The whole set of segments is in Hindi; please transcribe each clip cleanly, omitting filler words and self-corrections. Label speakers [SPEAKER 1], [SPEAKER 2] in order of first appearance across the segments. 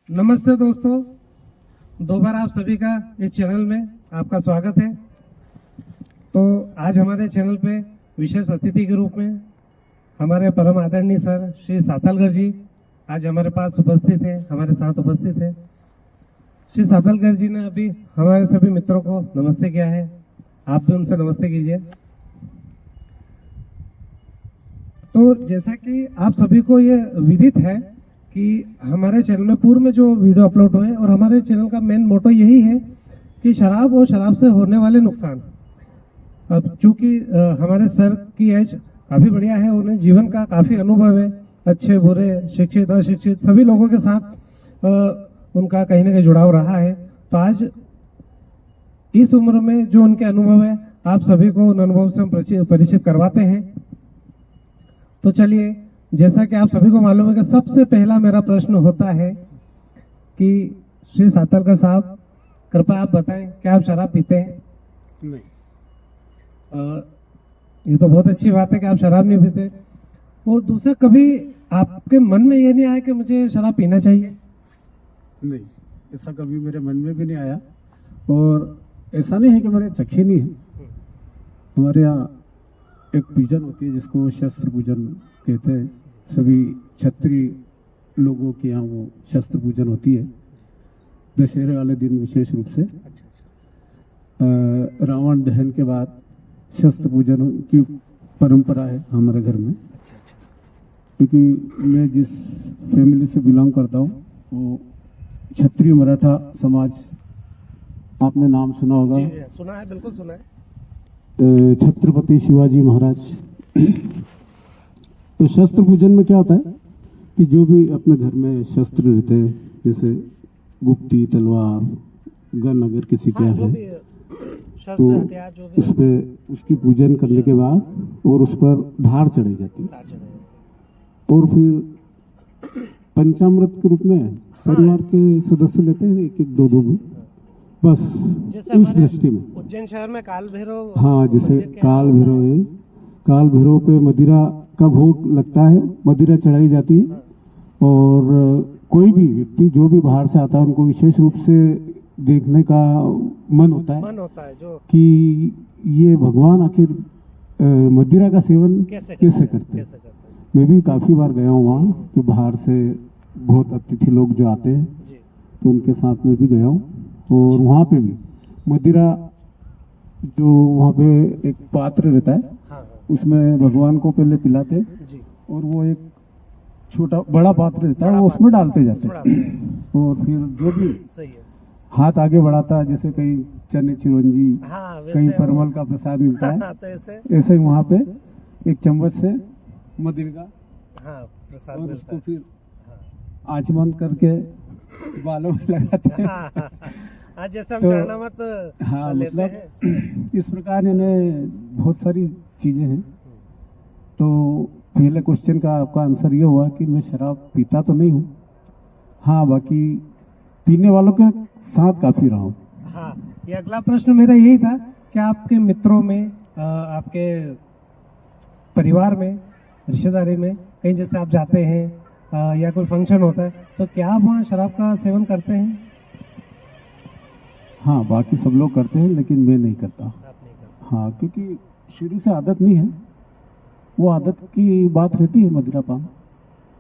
[SPEAKER 1] नमस्ते दोस्तों, दोबारा आप सभी का इस चैनल में आपका स्वागत है। तो आज हमारे चैनल पे विशेष अतिथि के रूप में हमारे परम आदरणीय सर श्री सातलकर जी आज हमारे पास उपस्थित हैं, हमारे साथ उपस्थित हैं। श्री सातलकर जी ने अभी हमारे सभी मित्रों को नमस्ते किया है, आप भी उनसे नमस्ते कीजिए। तो जैसा कि आप सभी को ये विदित है कि हमारे चैनल में पूर्व में जो वीडियो अपलोड हुए और हमारे चैनल का मेन मोटो यही है कि शराब और शराब से होने वाले नुकसान। अब चूंकि हमारे सर की एज काफ़ी बढ़िया है, उन्हें जीवन का काफ़ी अनुभव है, अच्छे बुरे शिक्षित अशिक्षित सभी लोगों के साथ उनका कहीं ना कहीं जुड़ाव रहा है। तो आज इस उम्र में जो उनके अनुभव है आप सभी को उन अनुभव से हम परिचित करवाते हैं। तो चलिए, जैसा कि आप सभी को मालूम है कि सबसे पहला मेरा प्रश्न होता है कि श्री सातलकर साहब, कृपया आप बताएं क्या आप शराब पीते हैं?
[SPEAKER 2] नहीं।
[SPEAKER 1] ये तो बहुत अच्छी बात है कि आप शराब नहीं पीते। और दूसरा, कभी आपके मन में ये नहीं आया कि मुझे शराब पीना चाहिए?
[SPEAKER 2] नहीं, ऐसा कभी मेरे मन में भी नहीं आया। और ऐसा नहीं है कि मैंने चखी नहीं है। हमारे यहाँ एक पूजन होती है जिसको शस्त्र पूजन कहते हैं। सभी क्षत्रिय लोगों के यहाँ वो शस्त्र पूजन होती है दशहरे वाले दिन विशेष रूप से। रावण दहन के बाद शस्त्र पूजन की परंपरा है हमारे घर में। क्योंकि मैं जिस फैमिली से बिलोंग करता हूँ वो क्षत्रिय मराठा समाज, आपने नाम सुना होगा।
[SPEAKER 1] जी, सुना है, बिल्कुल सुना है।
[SPEAKER 2] छत्रपति शिवाजी महाराज। तो शस्त्र पूजन में क्या होता है कि जो भी अपने घर में शस्त्र रहते हैं, जैसे गुप्ती, तलवार, गन अगर किसी के यहाँ है, तो उस पर उसकी पूजन करने के बाद और उस पर धार चढ़ाई जाती है। और फिर पंचामृत के रूप में परिवार के सदस्य लेते हैं, एक एक दो दो भी, बस उस दृष्टि में।
[SPEAKER 1] उज्जैन शहर में काल भैरव,
[SPEAKER 2] हाँ, जैसे काल भैरव है, काल भैरव पे मदिरा का भोग लगता है, मदिरा चढ़ाई जाती है। और कोई भी व्यक्ति जो भी बाहर से आता है उनको विशेष रूप से देखने का मन होता है
[SPEAKER 1] जो
[SPEAKER 2] कि ये भगवान आखिर मदिरा का सेवन कैसे करते हैं। मैं भी काफ़ी बार गया हूँ वहाँ, कि बाहर से बहुत अतिथि लोग जो आते हैं तो उनके साथ में भी गया हूँ। और वहाँ पे भी मदिरा, जो वहाँ पे एक पात्र रहता है, उसमें भगवान को पहले पिलाते हैं और वो एक छोटा बड़ा पात्र रहता है, वो उसमें डालते जाते हैं। और फिर जो भी हाथ आगे बढ़ाता है, जैसे कहीं चने चिरंजी, कहीं परमल का प्रसाद मिलता है, तो ऐसे ही वहाँ पे एक चम्मच से मदिरा का प्रसाद और उसको फिर आचमन करके बालों में लगाते हैं।
[SPEAKER 1] जैसे हम चरणामत
[SPEAKER 2] हाँ, मतलब इस प्रकार इन्हें बहुत सारी चीज़ें हैं। तो पहले क्वेश्चन का आपका आंसर ये हुआ कि मैं शराब पीता तो नहीं हूँ। हाँ, बाकी पीने वालों के साथ काफ़ी रहा हूँ।
[SPEAKER 1] हाँ, ये अगला प्रश्न मेरा यही था कि आपके मित्रों में, आपके परिवार में, रिश्तेदारी में कहीं जैसे आप जाते हैं या कोई फंक्शन होता है तो क्या आप वहाँ शराब का सेवन करते हैं?
[SPEAKER 2] हाँ, बाकी सब लोग करते हैं लेकिन मैं नहीं करता। हाँ, क्योंकि शुरू से आदत नहीं है। वो आदत की बात रहती है मदिरा पान,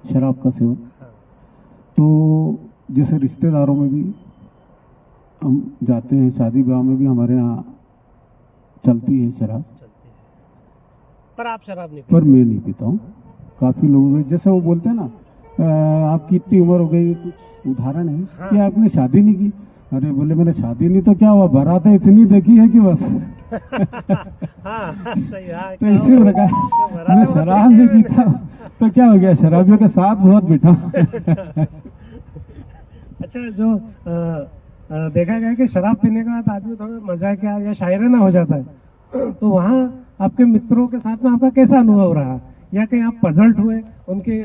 [SPEAKER 2] शराब का सेवन। तो जैसे रिश्तेदारों में भी हम जाते हैं, शादी ब्याह में भी हमारे यहाँ चलती है शराब,
[SPEAKER 1] पर आप शराब नहीं पीते?
[SPEAKER 2] पर मैं नहीं पीता हूँ। काफ़ी लोग जैसे वो बोलते हैं ना, आपकी इतनी उम्र हो गई, कुछ उदाहरण है कि आपने शादी नहीं की। अरे बोले, मैंने शादी नहीं तो क्या हुआ, बारातें इतनी देखी है कि बस।
[SPEAKER 1] सही है।
[SPEAKER 2] तो इसी प्रकार मैंने शराब नहीं पीता तो क्या हो गया, शराबियों के साथ बहुत बैठा।
[SPEAKER 1] अच्छा, जो देखा गया कि शराब पीने के बाद आदमी थोड़ा मजाकिया या शायराना हो जाता है, तो वहाँ आपके मित्रों के साथ में आपका कैसा अनुभव रहा, या कहीं आप पजल्ट हुए उनकी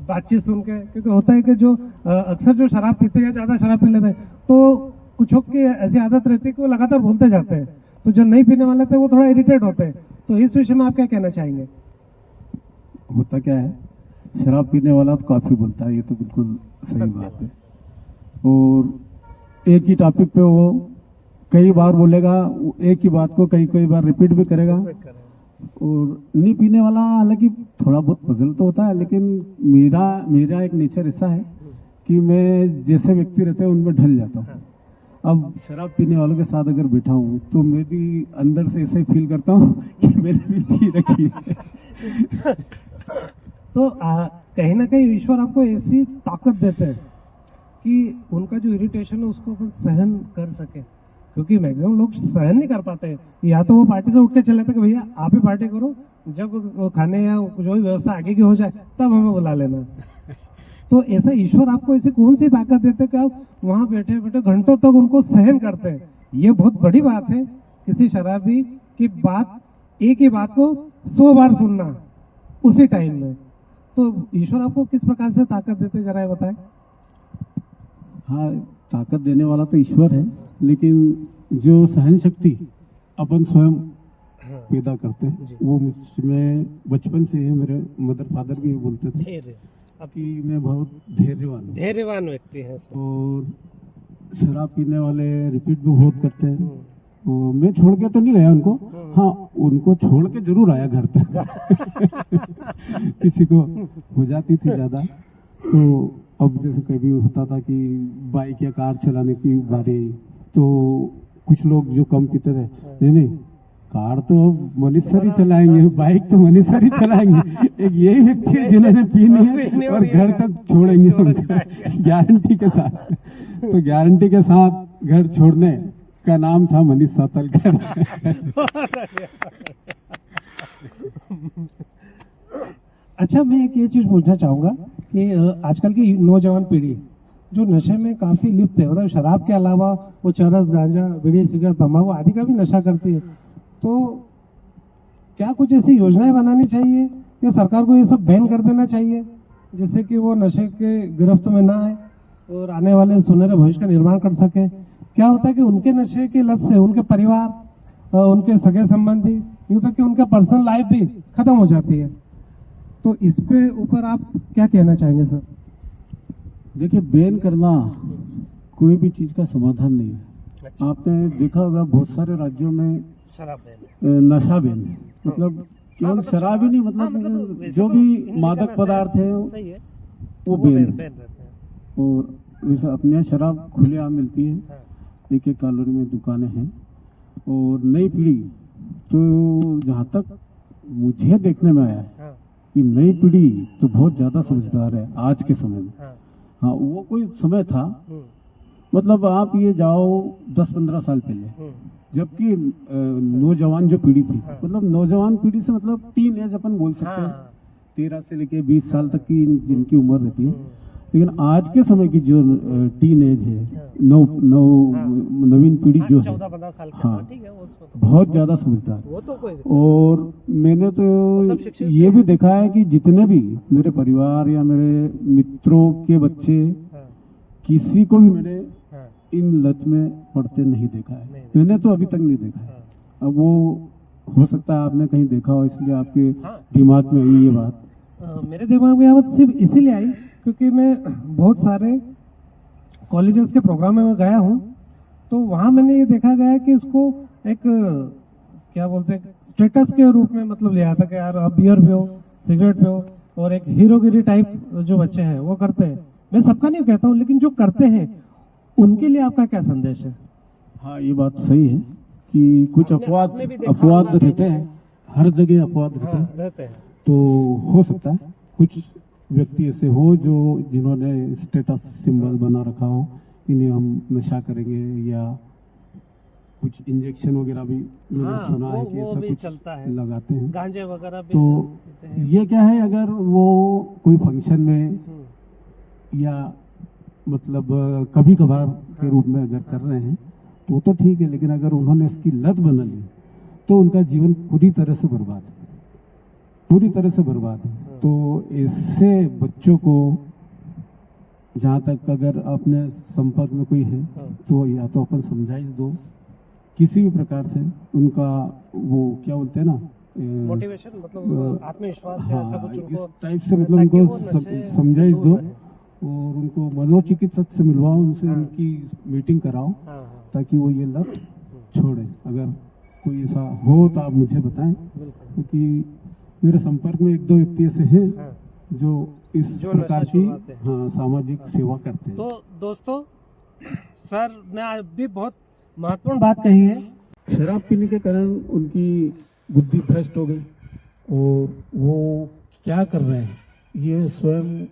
[SPEAKER 1] बातचीत सुन के? क्योंकि होता है कि जो अक्सर जो शराब पीते हैं, ज़्यादा शराब पी लेते हैं, तो कुछों की ऐसी आदत रहती है कि वो लगातार बोलते जाते हैं, तो जो नहीं पीने वाले थे वो थोड़ा इरिटेट होते हैं। तो इस विषय में आप क्या कहना चाहेंगे?
[SPEAKER 2] होता क्या है, शराब पीने वाला तो काफ़ी बोलता है, ये तो बिल्कुल सही बात है। और एक ही टॉपिक पे वो कई बार बोलेगा, एक ही बात को कई कई बार रिपीट भी करेगा। और नहीं पीने वाला हालांकि थोड़ा बहुत पजल तो होता है, लेकिन मेरा एक नेचर ऐसा है कि मैं जैसे व्यक्ति रहते हैं उनमें ढल जाता हूँ। अब शराब पीने वालों के साथ अगर बैठा हूँ तो मैं भी अंदर से ऐसे फील करता हूँ कि मैंने भी पी रखी है।
[SPEAKER 1] तो कहीं ना कहीं ईश्वर आपको ऐसी ताकत देते हैं कि उनका जो इरिटेशन है उसको अपन सहन कर सके, क्योंकि मैक्सिमम लोग सहन नहीं कर पाते। या तो वो पार्टी से उठ के चले थे कि भैया आप ही पार्टी करो, जब खाने या जो भी व्यवस्था आगे की हो जाए तब हमें बुला लेना। तो ऐसा ईश्वर आपको ऐसी कौन सी ताकत देते कि आप वहाँ बैठे बैठे घंटों तक उनको सहन करते हैं। ये बहुत बड़ी बात है किसी शराबी की बात, एक ही बात को 100 बार सुनना उसी टाइम में। तो ईश्वर आपको किस प्रकार से ताकत देते जरा ये बताएं।
[SPEAKER 2] हाँ, ताकत देने वाला तो ईश्वर है, लेकिन जो सहन शक्ति अपन स्वयं पैदा करते हैं वो मुझमें बचपन से है। मेरे मदर फादर भी बोलते थे कि मैं बहुत धैर्यवान
[SPEAKER 1] व्यक्ति हैं
[SPEAKER 2] और शराब पीने वाले रिपीट भी बहुत करते हैं। तो मैं छोड़ के तो नहीं गया उनको, हाँ उनको छोड़ के जरूर आया घर तक। किसी को हो जाती थी ज्यादा, तो अब जैसे कभी होता था कि बाइक या कार चलाने की बारी, तो कुछ लोग जो कम पीते थे, नहीं कार तो मनीष सर ही चलाएंगे, बाइक तो मनीष सर ही चलाएंगे। एक यही व्यक्ति है जिन्होंने पीनी है और घर तक छोड़ेंगे उनका गारंटी के साथ। तो गारंटी के साथ घर छोड़ने का नाम था मनीष सातलकर।
[SPEAKER 1] अच्छा, मैं एक ये चीज पूछना चाहूंगा कि आजकल की नौजवान पीढ़ी जो नशे में काफी लिप्त है, मतलब शराब के अलावा वो चरस, गांजा, बीड़ी, सिगरेट, तंबाकू आदि का भी नशा करती है, तो क्या कुछ ऐसी योजनाएं बनानी चाहिए या सरकार को ये सब बैन कर देना चाहिए जिससे कि वो नशे के गिरफ्त में ना आए और आने वाले सुनहरे भविष्य का निर्माण कर सके। क्या होता है कि उनके नशे की लत से उनके परिवार, उनके सगे संबंधी, यूँ तक कि उनका पर्सनल लाइफ भी खत्म हो जाती है। तो इस पे ऊपर आप क्या कहना चाहेंगे सर?
[SPEAKER 2] देखिए, बैन करना कोई भी चीज का समाधान नहीं है। आपने देखा होगा बहुत सारे राज्यों में
[SPEAKER 1] शराब बैन,
[SPEAKER 2] नशा बैन है, मतलब केवल शराब ही नहीं, मतलब जो भी मादक पदार्थ है वो बैन है। और वैसे अपने यहाँ शराब खुलेआम मिलती है, एक एक कॉलोनी में दुकानें हैं। और नई पीढ़ी तो जहाँ तक मुझे देखने में आया है कि नई पीढ़ी तो बहुत ज़्यादा समझदार है आज के समय में। हाँ, वो कोई समय था, मतलब आप ये जाओ 10-15 साल पहले, जबकि नौजवान जो पीढ़ी थी, मतलब नौजवान पीढ़ी से मतलब टीन एज अपन बोल सकते हैं, 13 से लेके 20 साल तक की जिनकी उम्र रहती है। लेकिन आज के समय की जो टीन एज है, नवीन पीढ़ी जो है, हाँ बहुत ज्यादा समझदार। और मैंने तो ये भी देखा है कि जितने भी मेरे परिवार या मेरे मित्रों के बच्चे, किसी को भी मैंने इन लत में पड़ते नहीं देखा है, मैंने तो अभी तक नहीं देखा है। अब वो हो सकता है आपने कहीं देखा हो, इसलिए आपके दिमाग में आई ये बात।
[SPEAKER 1] मेरे दिमाग में बात सिर्फ इसीलिए आई क्योंकि मैं बहुत सारे कॉलेजेस के प्रोग्राम में गया हूँ, तो वहाँ मैंने ये देखा गया कि इसको एक क्या बोलते हैं स्टेटस के रूप में मतलब लिया था कि यार आप बियर पियो, सिगरेट पियो, और एक हीरोगिरी टाइप जो बच्चे हैं वो करते हैं। मैं सबका नहीं कहता हूँ, लेकिन जो करते हैं उनके लिए आपका क्या संदेश है?
[SPEAKER 2] हाँ, ये बात सही है कि कुछ अपवाद रहते हैं, हर जगह अपवाद रहते हैं। तो हो सकता है कुछ व्यक्ति ऐसे हो जिन्होंने स्टेटस सिंबल बना रखा हो, इन्हें हम नशा करेंगे, या कुछ इंजेक्शन वगैरह भी मैंने सुना है कि ऐसा कुछ चलता है, लगाते हैं,
[SPEAKER 1] गांजे वगैरह भी।
[SPEAKER 2] तो ये क्या है, अगर वो कोई फंक्शन में या मतलब कभी कभार के रूप में अगर कर रहे हैं तो ठीक है, लेकिन अगर उन्होंने इसकी लत बना ली तो उनका जीवन पूरी तरह से बर्बाद है, पूरी तरह से बर्बाद है। तो इससे बच्चों को, जहाँ तक अगर अपने संपर्क में कोई है तो या तो अपन समझाइश दो किसी भी प्रकार से, उनका वो क्या बोलते हैं ना,
[SPEAKER 1] मोटिवेशन, मतलब आत्मविश्वास,
[SPEAKER 2] हाँ, इस टाइप से मतलब उनको समझाइश दो और उनको मनोचिकित्सक से मिलवाओ, उनसे
[SPEAKER 1] हाँ।
[SPEAKER 2] उनकी मीटिंग कराओ
[SPEAKER 1] हाँ हाँ
[SPEAKER 2] ताकि वो ये लत छोड़े। अगर कोई ऐसा हो तो आप मुझे बताएं,
[SPEAKER 1] बिल्कुल।
[SPEAKER 2] क्योंकि मेरे संपर्क में एक दो व्यक्ति ऐसे हैं
[SPEAKER 1] हाँ।
[SPEAKER 2] जो इस
[SPEAKER 1] जो
[SPEAKER 2] प्रकार
[SPEAKER 1] नशा
[SPEAKER 2] की
[SPEAKER 1] छुड़वाते हैं।
[SPEAKER 2] हाँ सामाजिक सेवा करते हैं।
[SPEAKER 1] तो दोस्तों, सर ने आज भी बहुत महत्वपूर्ण बात कही है।
[SPEAKER 2] शराब पीने के कारण उनकी बुद्धि भ्रष्ट हो गई और वो क्या कर रहे हैं ये स्वयं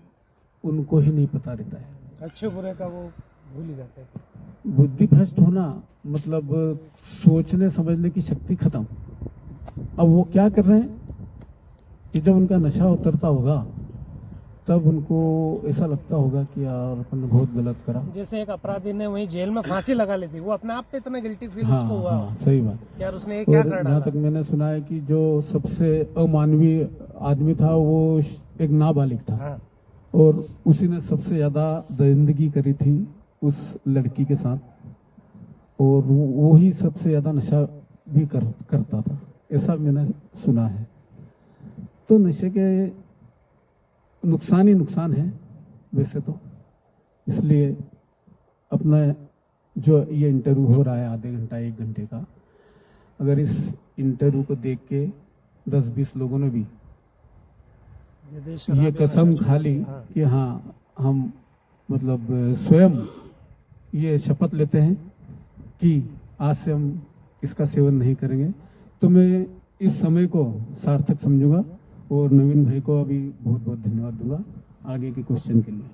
[SPEAKER 2] उनको ही नहीं पता रहता है।
[SPEAKER 1] अच्छे बुरे का वो भूल ही जाते हैं।
[SPEAKER 2] बुद्धि भ्रष्ट होना मतलब सोचने समझने की शक्ति खत्म। अब वो क्या कर रहे हैं कि जब उनका नशा उतरता होगा तब उनको ऐसा लगता होगा कि यार अपन ने बहुत गलत करा।
[SPEAKER 1] जैसे एक अपराधी ने वहीं जेल में फांसी लगा ली थी, वो अपने आप पे इतना गिल्टी फील
[SPEAKER 2] हाँ
[SPEAKER 1] उसको हुआ
[SPEAKER 2] हाँ सही बात।
[SPEAKER 1] यार उसने ये क्या
[SPEAKER 2] और
[SPEAKER 1] कर
[SPEAKER 2] जहाँ
[SPEAKER 1] डाला।
[SPEAKER 2] तक मैंने सुना है कि जो सबसे अमानवीय आदमी था वो एक नाबालिग था
[SPEAKER 1] हाँ
[SPEAKER 2] और उसी ने सबसे ज्यादा दरिंदगी करी थी उस लड़की के साथ, और वो ही सबसे ज्यादा नशा भी करता था, ऐसा मैंने सुना है। तो नशे के नुकसान ही नुकसान है वैसे तो, इसलिए अपना जो ये इंटरव्यू हो रहा है आधे घंटा एक घंटे का, अगर इस इंटरव्यू को देख के 10-20 लोगों ने भी ये कसम खा ली कि हाँ हम मतलब स्वयं ये शपथ लेते हैं कि आज से हम इसका सेवन नहीं करेंगे, तो मैं इस समय को सार्थक समझूंगा और नवीन भाई को अभी बहुत बहुत धन्यवाद दूंगा आगे के क्वेश्चन के लिए।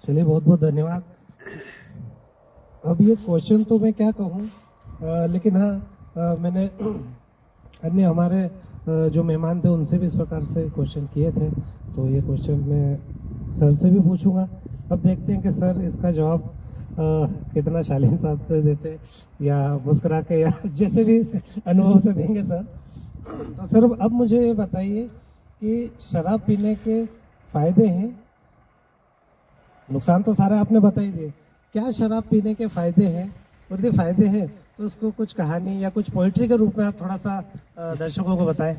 [SPEAKER 1] चलिए बहुत बहुत धन्यवाद। अब ये क्वेश्चन तो मैं क्या कहूँ, लेकिन हाँ मैंने अन्य हमारे जो मेहमान थे उनसे भी इस प्रकार से क्वेश्चन किए थे, तो ये क्वेश्चन मैं सर से भी पूछूंगा। अब देखते हैं कि सर इसका जवाब कितना शालीन साथ से देते या मुस्कुरा के या जैसे भी अनुभव से देंगे सर। तो सर अब मुझे ये बताइए कि शराब पीने के फायदे हैं, नुकसान तो सारे आपने बता ही दिए, क्या शराब पीने के फायदे हैं, और यदि फायदे हैं तो उसको कुछ कहानी या कुछ पोइट्री के रूप में आप थोड़ा सा दर्शकों को बताएं।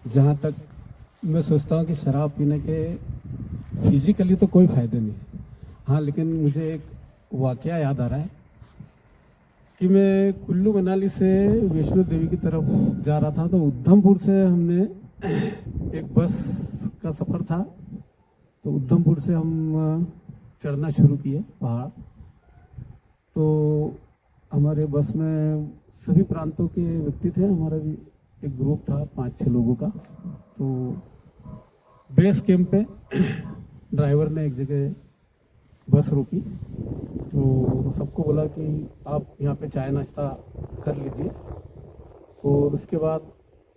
[SPEAKER 2] जहाँ तक मैं सोचता हूँ कि शराब पीने के फिजिकली तो कोई फायदे नहीं, हाँ लेकिन मुझे एक वाकया याद आ रहा है कि मैं कुल्लू मनाली से वैष्णो देवी की तरफ जा रहा था, तो उधमपुर से हमने एक बस का सफ़र था, तो उधमपुर से हम चढ़ना शुरू किए पहाड़। तो हमारे बस में सभी प्रांतों के व्यक्ति थे, हमारा भी एक ग्रुप था 5-6 लोगों का। तो बेस कैंप पे ड्राइवर ने एक जगह बस रोकी, तो सबको बोला कि आप यहाँ पे चाय नाश्ता कर लीजिए और उसके बाद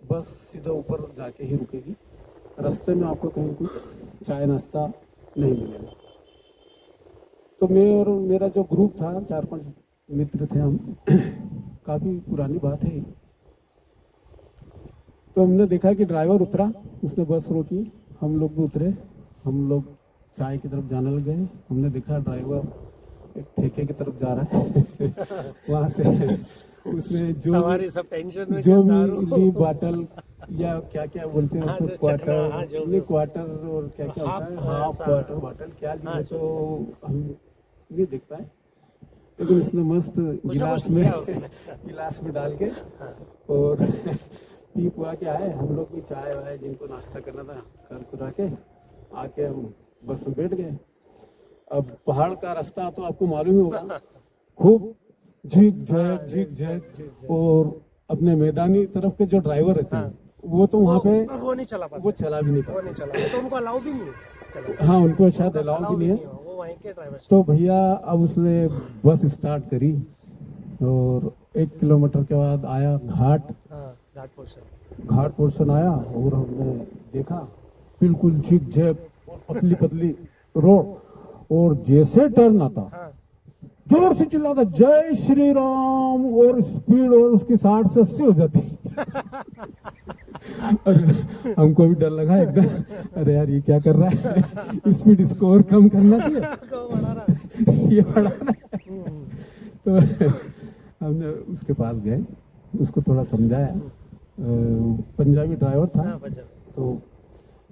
[SPEAKER 2] बस सीधा ऊपर जाके ही रुकेगी, रास्ते में आपको कहीं कुछ चाय नाश्ता नहीं मिलेगा। तो मैं और मेरा जो ग्रुप था 4-5 मित्र थे हम, काफ़ी पुरानी बात है। तो हमने देखा कि ड्राइवर उतरा, उसने बस रोकी, हम लोग भी उतरे, हम लोग चाय की तरफ जाने लगे। हमने देखा ड्राइवर एक ठेके की तरफ जा रहा है वहाँ से उसने
[SPEAKER 1] सब टेंशन में
[SPEAKER 2] जो भी बॉटल या क्या क्या बोलते हैं
[SPEAKER 1] हाँ,
[SPEAKER 2] उसको,
[SPEAKER 1] जो चखना, हाँ, जो भी
[SPEAKER 2] क्वार्टर और क्या क्या होता है, हाफ क्वार्टर बॉटल क्या लिए,
[SPEAKER 1] हाँ,
[SPEAKER 2] तो हम नहीं देख पाए, लेकिन उसने मस्त गिलास में डाल के और पी पुआ के आए। हम लोग भी चाय वाय जिनको नाश्ता करना था कर कुरा के आके हम बस में बैठ गए। अब पहाड़ का रास्ता तो आपको मालूम ही होगा, खूब झिक झैक, और अपने मैदानी तरफ के जो ड्राइवर रहते हैं वो तो वहाँ पे
[SPEAKER 1] वो नहीं चला पाते,
[SPEAKER 2] वो चला भी नहीं पाते,
[SPEAKER 1] तो उनको अलाउ भी नहीं चला,
[SPEAKER 2] हाँ उनको शायद अलाउ भी नहीं है,
[SPEAKER 1] वो वहीं के ड्राइवर।
[SPEAKER 2] तो भैया अब उसने बस स्टार्ट करी और 1 किलोमीटर के बाद आया घाट पोर्शन आया और हमने देखा बिल्कुल झिक झैक और पतली रोड, और जैसे टर्न आता जोर से चिल्लाता जय श्री राम, और स्पीड और उसकी 60 से 80 हो जाती और हमको भी डर लगा एकदम, अरे यार ये क्या कर रहा है, स्पीड इसको और कम करना चाहिए, ये बढ़ा रहा है। तो हमने उसके पास गए, उसको थोड़ा समझाया, पंजाबी ड्राइवर था, तो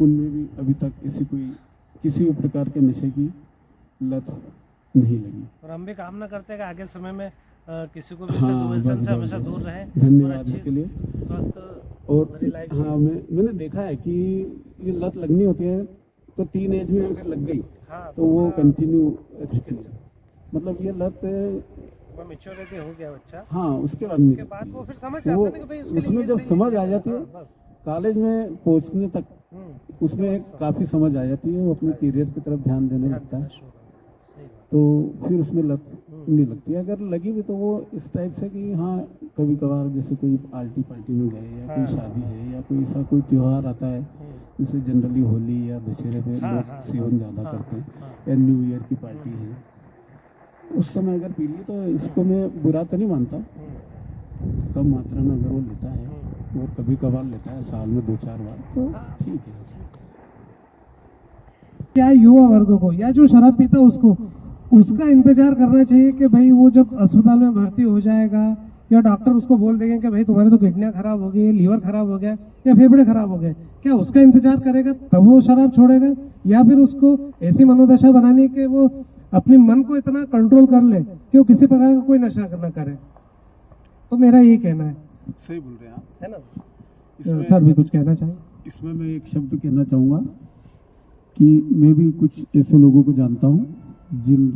[SPEAKER 2] उनमें भी अभी तक ऐसी कोई किसी भी प्रकार के नशे की लत नहीं लगी।
[SPEAKER 1] और हम भी कामना करते हैं कि आगे समय में किसी को भी
[SPEAKER 2] हाँ,
[SPEAKER 1] इस व्यसन
[SPEAKER 2] बस,
[SPEAKER 1] से
[SPEAKER 2] बस,
[SPEAKER 1] हमेशा
[SPEAKER 2] बस।
[SPEAKER 1] दूर रहे
[SPEAKER 2] धन्यवाद
[SPEAKER 1] और अच्छी
[SPEAKER 2] इसके लिए।
[SPEAKER 1] स्वस्थ
[SPEAKER 2] और
[SPEAKER 1] भरी लाइफ
[SPEAKER 2] हाँ, मैंने देखा है कि ये लत लगनी होती है तो टीन एज में अगर लग गई
[SPEAKER 1] हाँ
[SPEAKER 2] तो वो
[SPEAKER 1] थोड़ा
[SPEAKER 2] कंटिन्यू रहती है। मतलब ये लत
[SPEAKER 1] वो मैच्योरिटी हो गया बच्चा,
[SPEAKER 2] हाँ उसके बाद
[SPEAKER 1] उसके
[SPEAKER 2] नहीं
[SPEAKER 1] बाद वो
[SPEAKER 2] लगती।
[SPEAKER 1] फिर समझ जाता
[SPEAKER 2] वो
[SPEAKER 1] है ना कि भाई उसके लिए
[SPEAKER 2] उसमें
[SPEAKER 1] ये
[SPEAKER 2] जब
[SPEAKER 1] सही
[SPEAKER 2] समझ
[SPEAKER 1] है,
[SPEAKER 2] आ जाती है
[SPEAKER 1] हाँ, बस।
[SPEAKER 2] कॉलेज में पहुंचने तक उसमें एक काफ़ी समझ आ जाती है, वो अपने करियर की तरफ ध्यान देने
[SPEAKER 1] ध्यान
[SPEAKER 2] लगता
[SPEAKER 1] देना
[SPEAKER 2] है,
[SPEAKER 1] शुरू कर देता है, सही बात।
[SPEAKER 2] तो फिर उसमें लत नहीं लगती। अगर लगी भी तो वो इस टाइप से कि हाँ कभी कभार जैसे कोई पार्टी पार्टी में गए या कोई शादी है या कोई ऐसा कोई त्यौहार आता है, जैसे जनरली होली या दशहरे पे लोग सेवन ज़्यादा करते हैं या न्यू ईयर की पार्टी है, उस समय अगर पी ली तो इसको मैं बुरा तो नहीं मानता। कम मात्रा में अगर वो लेता है और कभी कभार लेता है साल में 2-4 बार तो ठीक है।
[SPEAKER 1] क्या युवा वर्ग को या जो शराब पीता है उसको उसका इंतजार करना चाहिए कि भाई वो जब अस्पताल में भर्ती हो जाएगा या डॉक्टर उसको बोल देंगे कि भाई तुम्हारे तो किडनियां खराब हो गई, लीवर खराब हो गया या फेफड़े खराब हो गए, क्या उसका इंतजार करेगा तब वो शराब छोड़ेगा, या फिर उसको ऐसी मनोदशा बनानी कि वो अपने मन को इतना कंट्रोल कर ले कि वो किसी प्रकार का कोई नशा न करे। तो मेरा यही कहना है।
[SPEAKER 2] सही बोल रहे हैं आप,
[SPEAKER 1] है ना
[SPEAKER 2] इसमें-
[SPEAKER 1] सर भी कुछ कहना चाहिए?
[SPEAKER 2] इसमें मैं एक शब्द कहना चाहूँगा कि मैं भी कुछ ऐसे लोगों को जानता हूँ जिन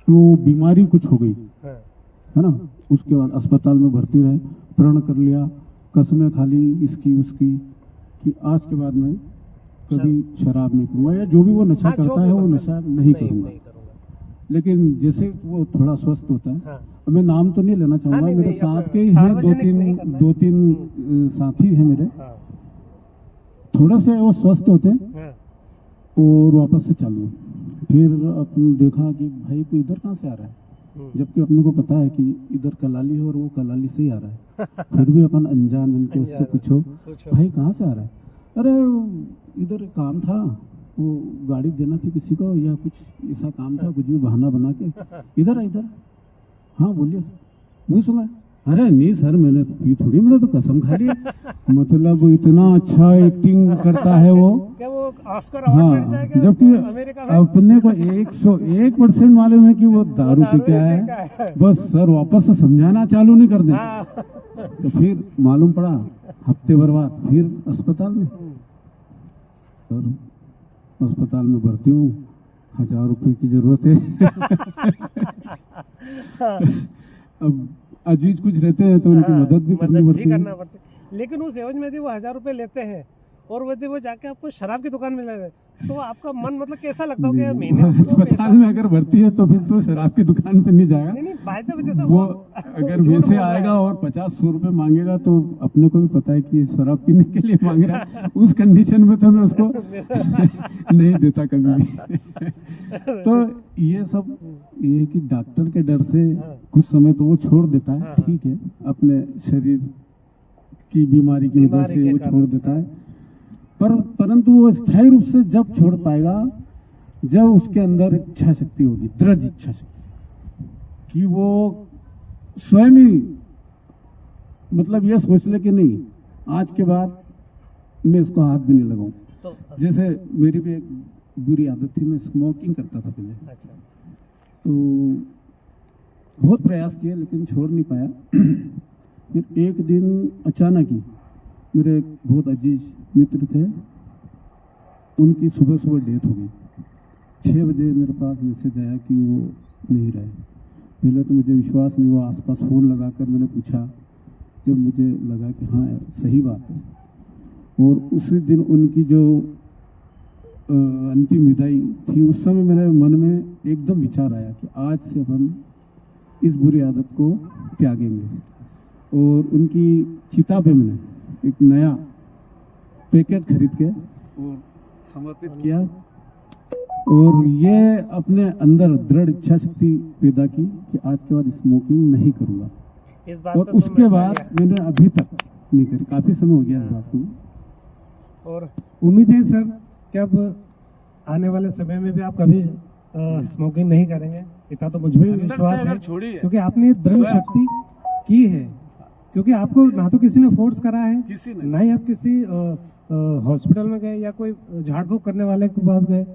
[SPEAKER 2] को बीमारी कुछ हो गई है ना, उसके बाद अस्पताल में भर्ती रहे, प्रण कर लिया, कसमें खा ली इसकी उसकी कि आज के बाद मैं कभी शराब नहीं पीऊंगा या जो भी वो नशा करता है वो नशा नहीं करूँगा। लेकिन जैसे वो थोड़ा स्वस्थ होता है, मैं नाम तो नहीं लेना चाहूँगा, मेरे साथ के ही हैं दो तीन साथी हैं मेरे, थोड़ा से वो स्वस्थ होते हैं और वापस से चालू। फिर अपन देखा कि भाई तो इधर कहाँ से आ रहा है, जबकि अपने को पता है कि इधर कलाली है और वो कलाली से ही आ रहा है, फिर भी अपन अनजान बन के उससे पूछो भाई कहाँ से आ रहा है, अरे इधर काम था, वो गाड़ी देना थी किसी को या कुछ ऐसा काम था, कुछ भी बहाना बना के इधर इधर। हाँ बोलिए मुँह सुना, अरे नहीं सर मैंने ये थोड़ी, मैंने तो कसम खा ली। मतलब इतना अच्छा एक्टिंग करता है वो,
[SPEAKER 1] क्या वो ऑस्कर
[SPEAKER 2] हाँ,
[SPEAKER 1] अवार्ड मिल जाएगा
[SPEAKER 2] जबकि
[SPEAKER 1] अमेरिका में?
[SPEAKER 2] अपने को 101% मालूम है कि वो दारू पी के आया है, बस सर वापस से समझाना चालू नहीं कर दे तो फिर मालूम पड़ा हफ्ते भर बाद फिर अस्पताल में, सर अस्पताल में भर्ती हूँ, 1000 रुपये की जरूरत है। अब अजीज कुछ रहते हैं तो उनकी मदद भी करनी पड़ती है।
[SPEAKER 1] लेकिन उस एवज में यदि वो 1000 रुपए लेते हैं और यदि वो जाके आपको शराब की दुकान में ले रहे हैं तो आपका मन मतलब कैसा लगता हो कि महीने में उसको पैसा-
[SPEAKER 2] अस्पताल में अगर भर्ती है तो फिर तो शराब की दुकान पे नहीं जाएगा।
[SPEAKER 1] नहीं बाय द वे जैसे
[SPEAKER 2] वो अगर
[SPEAKER 1] झूठ
[SPEAKER 2] वैसे
[SPEAKER 1] बोल रहा है।
[SPEAKER 2] आएगा और 50-100 रुपए मांगेगा तो अपने को भी पता है कि ये शराब पीने के लिए मांग रहा है, उस कंडीशन में तो मैं उसको नहीं देता कभी भी। तो ये सब ये कि डॉक्टर के डर से कुछ समय तो वो छोड़ देता है, ठीक है, अपने शरीर की बीमारी की वजह से वो छोड़ देता है, परंतु वो स्थायी रूप से जब छोड़ पाएगा जब उसके अंदर इच्छा शक्ति होगी, दृढ़ इच्छा शक्ति कि वो स्वयं ही मतलब ये सोच ले कि नहीं आज के बाद मैं इसको हाथ भी नहीं लगाऊं।
[SPEAKER 1] तो
[SPEAKER 2] जैसे मेरी भी एक बुरी आदत थी, मैं स्मोकिंग करता था पहले,
[SPEAKER 1] अच्छा
[SPEAKER 2] तो बहुत प्रयास किए लेकिन छोड़ नहीं पाया। फिर एक दिन अचानक ही मेरे एक बहुत अजीज मित्र थे, उनकी सुबह सुबह डेथ हो गई। 6 बजे मेरे पास मैसेज आया कि वो नहीं रहे। पहले तो मुझे विश्वास नहीं हुआ, आसपास फ़ोन लगाकर मैंने पूछा, जब मुझे लगा कि हाँ सही बात है। और उसी दिन उनकी जो अंतिम विदाई थी, उस समय मेरे मन में एकदम विचार आया कि आज से अपन इस बुरी आदत को त्यागेंगे। और उनकी चिता पे मैंने एक नया पैकेट खरीद के और समर्पित किया और ये अपने अंदर दृढ़ इच्छा शक्ति पैदा की कि आज के बाद स्मोकिंग नहीं करूँगा।
[SPEAKER 1] इस बात
[SPEAKER 2] और
[SPEAKER 1] पे तो
[SPEAKER 2] उसके
[SPEAKER 1] मैं
[SPEAKER 2] बाद मैंने अभी तक नहीं करी, काफ़ी समय हो गया इस बात को।
[SPEAKER 1] और उम्मीद है सर कि अब आने वाले समय में भी आप कभी स्मोकिंग नहीं करेंगे, इतना तो मुझे भी विश्वास है, क्योंकि आपने दृढ़ शक्ति की है क्योंकि आपको ना तो किसी ने फोर्स करा है,
[SPEAKER 2] किसी ने
[SPEAKER 1] ना ही आप किसी हॉस्पिटल में गए या कोई झाड़ फूक करने वाले के पास गए।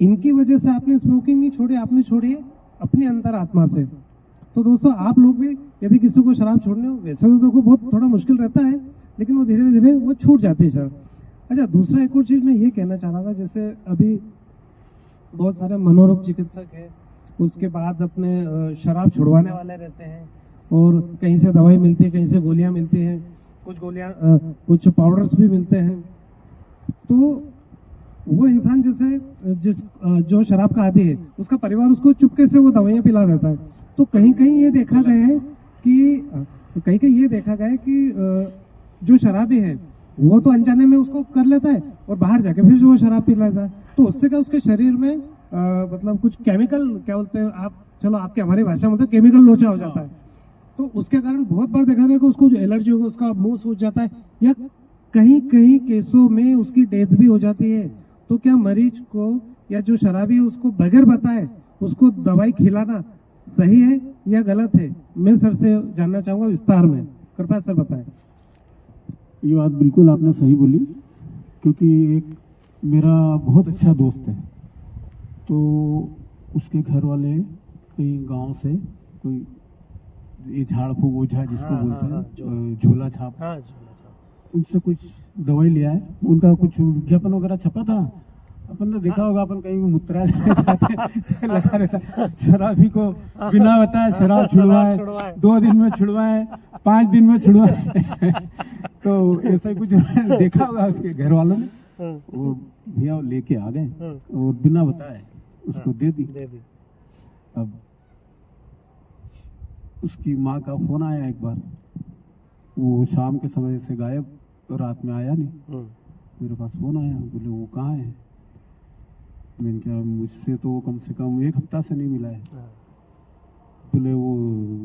[SPEAKER 1] इनकी वजह से आपने स्मोकिंग नहीं छोड़ी, आपने छोड़ी है अपनी अंतर आत्मा से। तो दोस्तों आप लोग भी यदि किसी को शराब छोड़ने हो, वैसे तो देखो बहुत थोड़ा मुश्किल रहता है, लेकिन वो धीरे धीरे वो छूट जाती है शराब। अच्छा, दूसरा एक और चीज़ मैं ये कहना चाह रहा था, जैसे अभी बहुत सारे मनोरोग चिकित्सक हैं, उसके बाद अपने शराब छुड़वाने वाले रहते हैं, और कहीं से दवाई मिलती है, कहीं से गोलियां मिलती हैं, कुछ गोलियां कुछ पाउडर्स भी मिलते हैं। तो वो इंसान जैसे जो शराब का आदी है, उसका परिवार उसको चुपके से वो दवाइयाँ पिला देता है। तो कहीं कहीं ये देखा गया है कि जो शराबी है वो तो अनजाने में उसको कर लेता है और बाहर जाके फिर वो शराब पी लेता है। तो उससे क्या उसके शरीर में मतलब कुछ केमिकल, क्या बोलते हैं आप, चलो आपके हमारी भाषा में तो केमिकल लोचा हो जाता है। तो उसके कारण बहुत बार देखा गया कि उसको जो एलर्जी होगा, उसका मुंह सूज जाता है, या कहीं कहीं केसों में उसकी डेथ भी हो जाती है। तो क्या मरीज को या जो शराबी है उसको बगैर बताए उसको दवाई खिलाना सही है या गलत है? मैं सर से जानना चाहूँगा विस्तार में, कृपया सर बताएं।
[SPEAKER 2] ये बात बिल्कुल आपने सही बोली, क्योंकि एक मेरा बहुत अच्छा दोस्त है, तो उसके घर वाले कई गांव से कोई ये झाड़ फूक ओझा जिसको बोलते हैं, झोला छाप, उनसे कुछ दवाई लिया है। उनका कुछ विज्ञापन वगैरह छपा था, अपन ने देखा होगा, अपन कहीं मुत्रा जाते लगा रहता शराबी को बिना बताए शराब छुड़वाए, 2 दिन में छुड़वाए, 5 दिन में छुड़वाए। तो ऐसा ही कुछ देखा होगा उसके घर वालों ने, वो भैया लेके आ गए और बिना बताए उसको दे दी। अब उसकी माँ का फोन आया एक बार, वो शाम के समय से गायब, रात में आया नहीं। मेरे पास फोन आया, बोले वो कहाँ है? मैंने कहा मुझसे तो कम से कम 1 हफ्ता से नहीं मिला है। बोले वो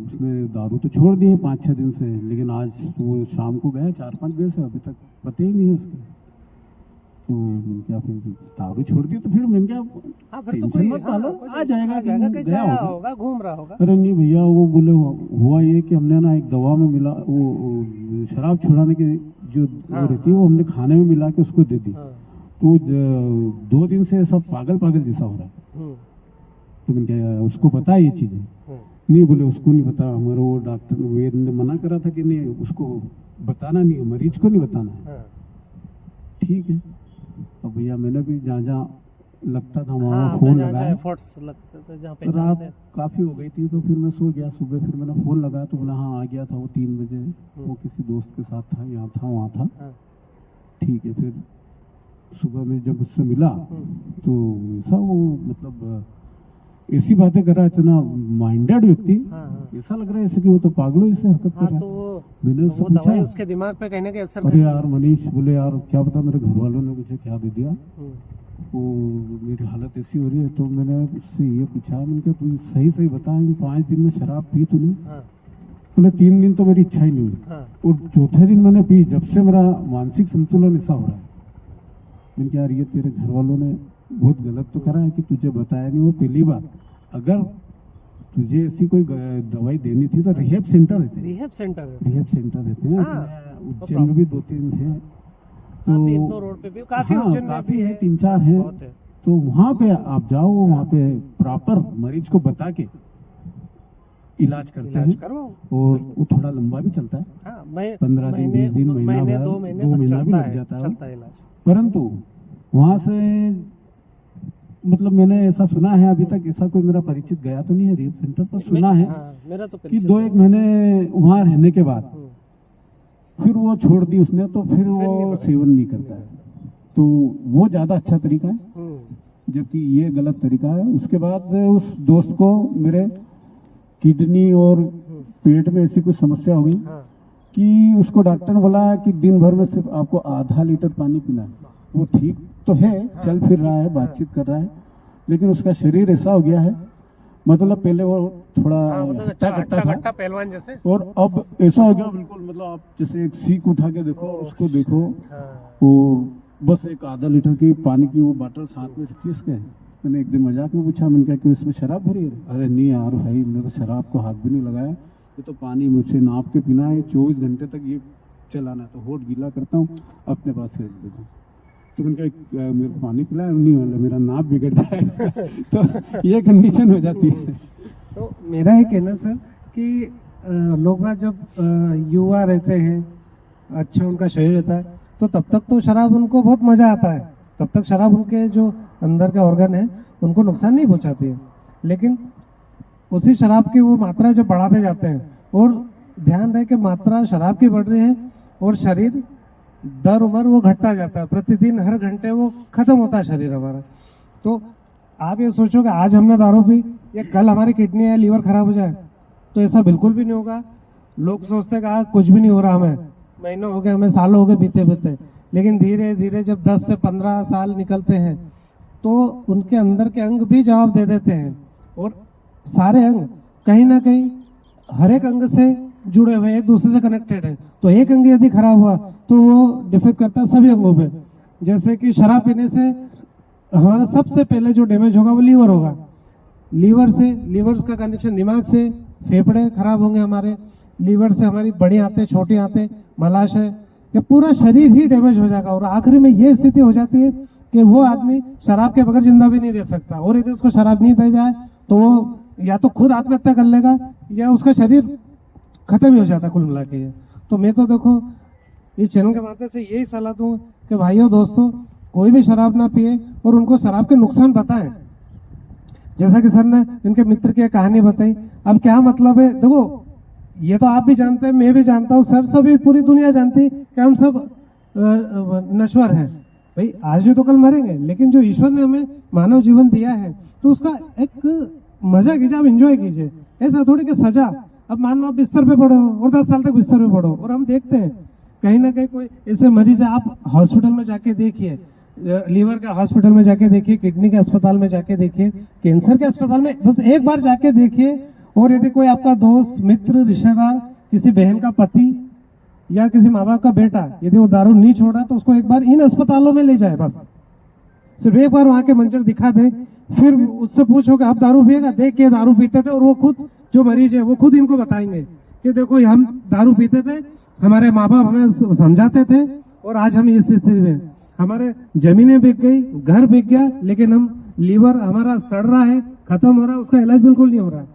[SPEAKER 2] उसने दारू तो छोड़ दी है 5-6 दिन से, लेकिन आज वो शाम को गया 4-5 बजे से, अभी तक पता ही नहीं है उसके। तो मैंने क्या फिर दारू छोड़ दी? तो फिर मैंने क्या टेंशन मत पालो, आ जाएगा, गया होगा,
[SPEAKER 1] घूम रहा होगा।
[SPEAKER 2] अरे नहीं भैया, वो बोले हुआ ये कि हमने ना एक दवा में मिला, वो शराब छुड़ाने की जो रहती है वो हमने खाने में मिला के उसको दे दी। तो 2 दिन से सब पागल पागल जैसा हो रहा है। तो मैंने क्या उसको पता है ये चीजें? नहीं, बोले उसको नहीं पता, हमारे वो डॉक्टर वेद ने मना करा था कि नहीं उसको बताना नहीं है, मरीज को नहीं बताना है। ठीक है, अब भैया मैंने भी जहाँ जहाँ लगता था वहाँ फोन लगाया, रात काफी हो गई थी, तो फिर मैं सो गया। सुबह फिर मैंने फोन लगाया तो बोला हाँ आ गया था, वो 3 बजे वो किसी दोस्त के साथ था, यहाँ था वहाँ था। ठीक है, फिर सुबह में जब उससे मिला तो ऐसा वो मतलब ऐसी बातें कर रहा है, इतना माइंडेड व्यक्ति, ऐसा लग रहा है जैसे कि वो तो पागलों जैसे हरकत कर रहा है। तो मैंने उससे पूछा,
[SPEAKER 1] उसके दिमाग पे कहीं ना कहीं असर।
[SPEAKER 2] अरे यार मनीष, बोले यार क्या पता मेरे घर वालों ने मुझे क्या दे दिया, वो मेरी हालत ऐसी हो रही है। तो मैंने उससे ये पूछा, मैंने कहा तू सही सही बता, 5 दिन में शराब पी तूने? बोले 3 दिन तो मेरी इच्छा ही नहीं हुई, और चौथे दिन मैंने पी, जब से मेरा मानसिक संतुलन ऐसा हो रहा है। मैंने कहा यार ये तेरे घर वालों ने बहुत गलत तो करा है कि तुझे बताया नहीं। वो पहली बात, अगर तुझे ऐसी कोई दवाई देनी थी तो रिहेब सेंटर रहते हैं, रहते हैं। उज्जैन में भी 2-3 हैं, तो
[SPEAKER 1] रोड पे भी
[SPEAKER 2] काफी है, 3-4 हैं। तो वहाँ पे आप जाओ, वहाँ पे प्रॉपर मरीज को बता के इलाज करते हैं, और वो थोड़ा लंबा भी चलता है, 15 दिन, 20 दिन, महीना भर, 2 महीना भी लग जाता है। परंतु वहाँ से मतलब मैंने ऐसा सुना है, अभी तक ऐसा कोई मेरा परिचित गया तो नहीं है रिहेब सेंटर पर, सुना है
[SPEAKER 1] मेरा तो
[SPEAKER 2] कि 2-1 महीने वहाँ रहने के बाद फिर वो छोड़ दी उसने, तो फिर वो सेवन नहीं करता है। तो वो ज़्यादा अच्छा तरीका है, जबकि ये गलत तरीका है। उसके बाद उस दोस्त को मेरे किडनी और पेट में ऐसी कुछ समस्या हो गई कि उसको डॉक्टर ने बोला कि दिन भर में सिर्फ आपको आधा लीटर पानी पीना है। वो ठीक तो है, चल फिर रहा है, बातचीत कर रहा है, लेकिन उसका शरीर ऐसा हो गया है, मतलब पहले वो थोड़ा हट्टा
[SPEAKER 1] पहलवान जैसे, और
[SPEAKER 2] अब ऐसा हो गया बिल्कुल, मतलब आप जैसे एक सीख उठा के देखो, उसको देखो, वो बस एक आधा लीटर की पानी की वो बॉटल साथ में रखी उसके। मैंने एक दिन मजाक में पूछा, मैंने कहा कि इसमें शराब भरी है? अरे नहीं यार भाई, मैंने तो शराब को हाथ भी नहीं लगाया, ये तो पानी मुझसे नाप के पीना है, 24 घंटे तक ये चलाना है, तो होठ गीला करता हूँ, अपने पास से रख देता हूँ। तो उनका मेरे को पानी पिलाया नहीं, वाला मेरा नाप बिगड़ जाएगा तो ये कंडीशन हो जाती है।
[SPEAKER 1] तो मेरा ये कहना सर कि लोग बाग जब युवा रहते हैं, अच्छा उनका शरीर रहता है, तो तब तक तो शराब उनको बहुत मज़ा आता है, तब तक शराब उनके जो अंदर के ऑर्गन है उनको नुकसान नहीं पहुंचाती है। लेकिन उसी शराब की वो मात्रा जब बढ़ाते जाते हैं, और ध्यान रहे कि मात्रा शराब की बढ़ रही है और शरीर दर उम्र वो घटता जाता है, प्रतिदिन हर घंटे वो खत्म होता है शरीर हमारा। तो आप ये सोचो कि आज हमने दारू पी, या कल हमारी किडनी या लीवर खराब हो जाए, तो ऐसा बिल्कुल भी नहीं होगा। लोग सोचते हैं कि आज कुछ भी नहीं हो रहा, हमें महीनों हो गए, हमें सालों हो गए पीते पीते, लेकिन धीरे धीरे जब 10 से 15 साल निकलते हैं तो उनके अंदर के अंग भी जवाब दे देते हैं, और सारे अंग कहीं ना कहीं हर एक अंग से जुड़े हुए, एक दूसरे से कनेक्टेड है। तो एक अंग यदि खराब हुआ तो वो डिफेक्ट करता है सभी अंगों पे। जैसे कि शराब पीने से हमारा सबसे पहले जो डैमेज होगा वो लीवर होगा, लीवर से, लीवर का कनेक्शन दिमाग से, फेफड़े खराब होंगे हमारे, लीवर से हमारी बड़ी आंतें, छोटी आंतें, मलाशय, ये पूरा शरीर ही डैमेज हो जाएगा। और आखिरी में ये स्थिति हो जाती है कि वो आदमी शराब के बगैर जिंदा भी नहीं रह सकता, और यदि उसको शराब नहीं दी जाए तो वो या तो खुद आत्महत्या कर लेगा या उसका शरीर खत्म ही हो जाता कुल मिला के। तो मैं तो देखो इस चैनल के माध्यम से यही सलाह दूँ कि भाइयों दोस्तों, कोई भी शराब ना पिए और उनको शराब के नुकसान बताएं। जैसा कि सर ने इनके मित्र की कहानी बताई, अब क्या मतलब है, देखो ये तो आप भी जानते हैं, मैं भी जानता हूँ, सर सभी पूरी दुनिया जानती है कि हम सब नश्वर हैं भाई, आज नहीं तो कल मरेंगे, लेकिन जो ईश्वर ने हमें मानव जीवन दिया है तो उसका एक मजा कीजिए, आप एंजॉय कीजिए। ऐसा थोड़ी कि सजा, अब मान लो आप बिस्तर पे पड़ो और 10 साल तक बिस्तर पे पड़ो, और हम देखते हैं कहीं ना कहीं कोई ऐसे मरीज है, आप हॉस्पिटल में जाके देखिए, लीवर के हॉस्पिटल में जाके देखिए, किडनी के अस्पताल में जाके देखिए, कैंसर के अस्पताल में बस एक बार जाके देखिए। और यदि कोई आपका दोस्त, मित्र, रिश्तेदार, किसी बहन का पति या किसी माँ बाप का बेटा यदि वो दारू नहीं छोड़ा तो उसको एक बार इन अस्पतालों में ले जाए, बस सिर्फ एक बार वहां के मंजर दिखा दे, फिर उससे पूछो कि आप दारू पिएगा, देख के दारू पीते थे, और वो खुद जो मरीज है वो खुद इनको बताएंगे कि देखो हम दारू पीते थे, हमारे माँ बाप हमें समझाते थे, और आज हम इस स्थिति में, हमारे जमीनें बिक गई, घर बिक गया, लेकिन हम लीवर हमारा सड़ रहा है, खत्म हो रहा है, उसका इलाज बिल्कुल नहीं हो रहा।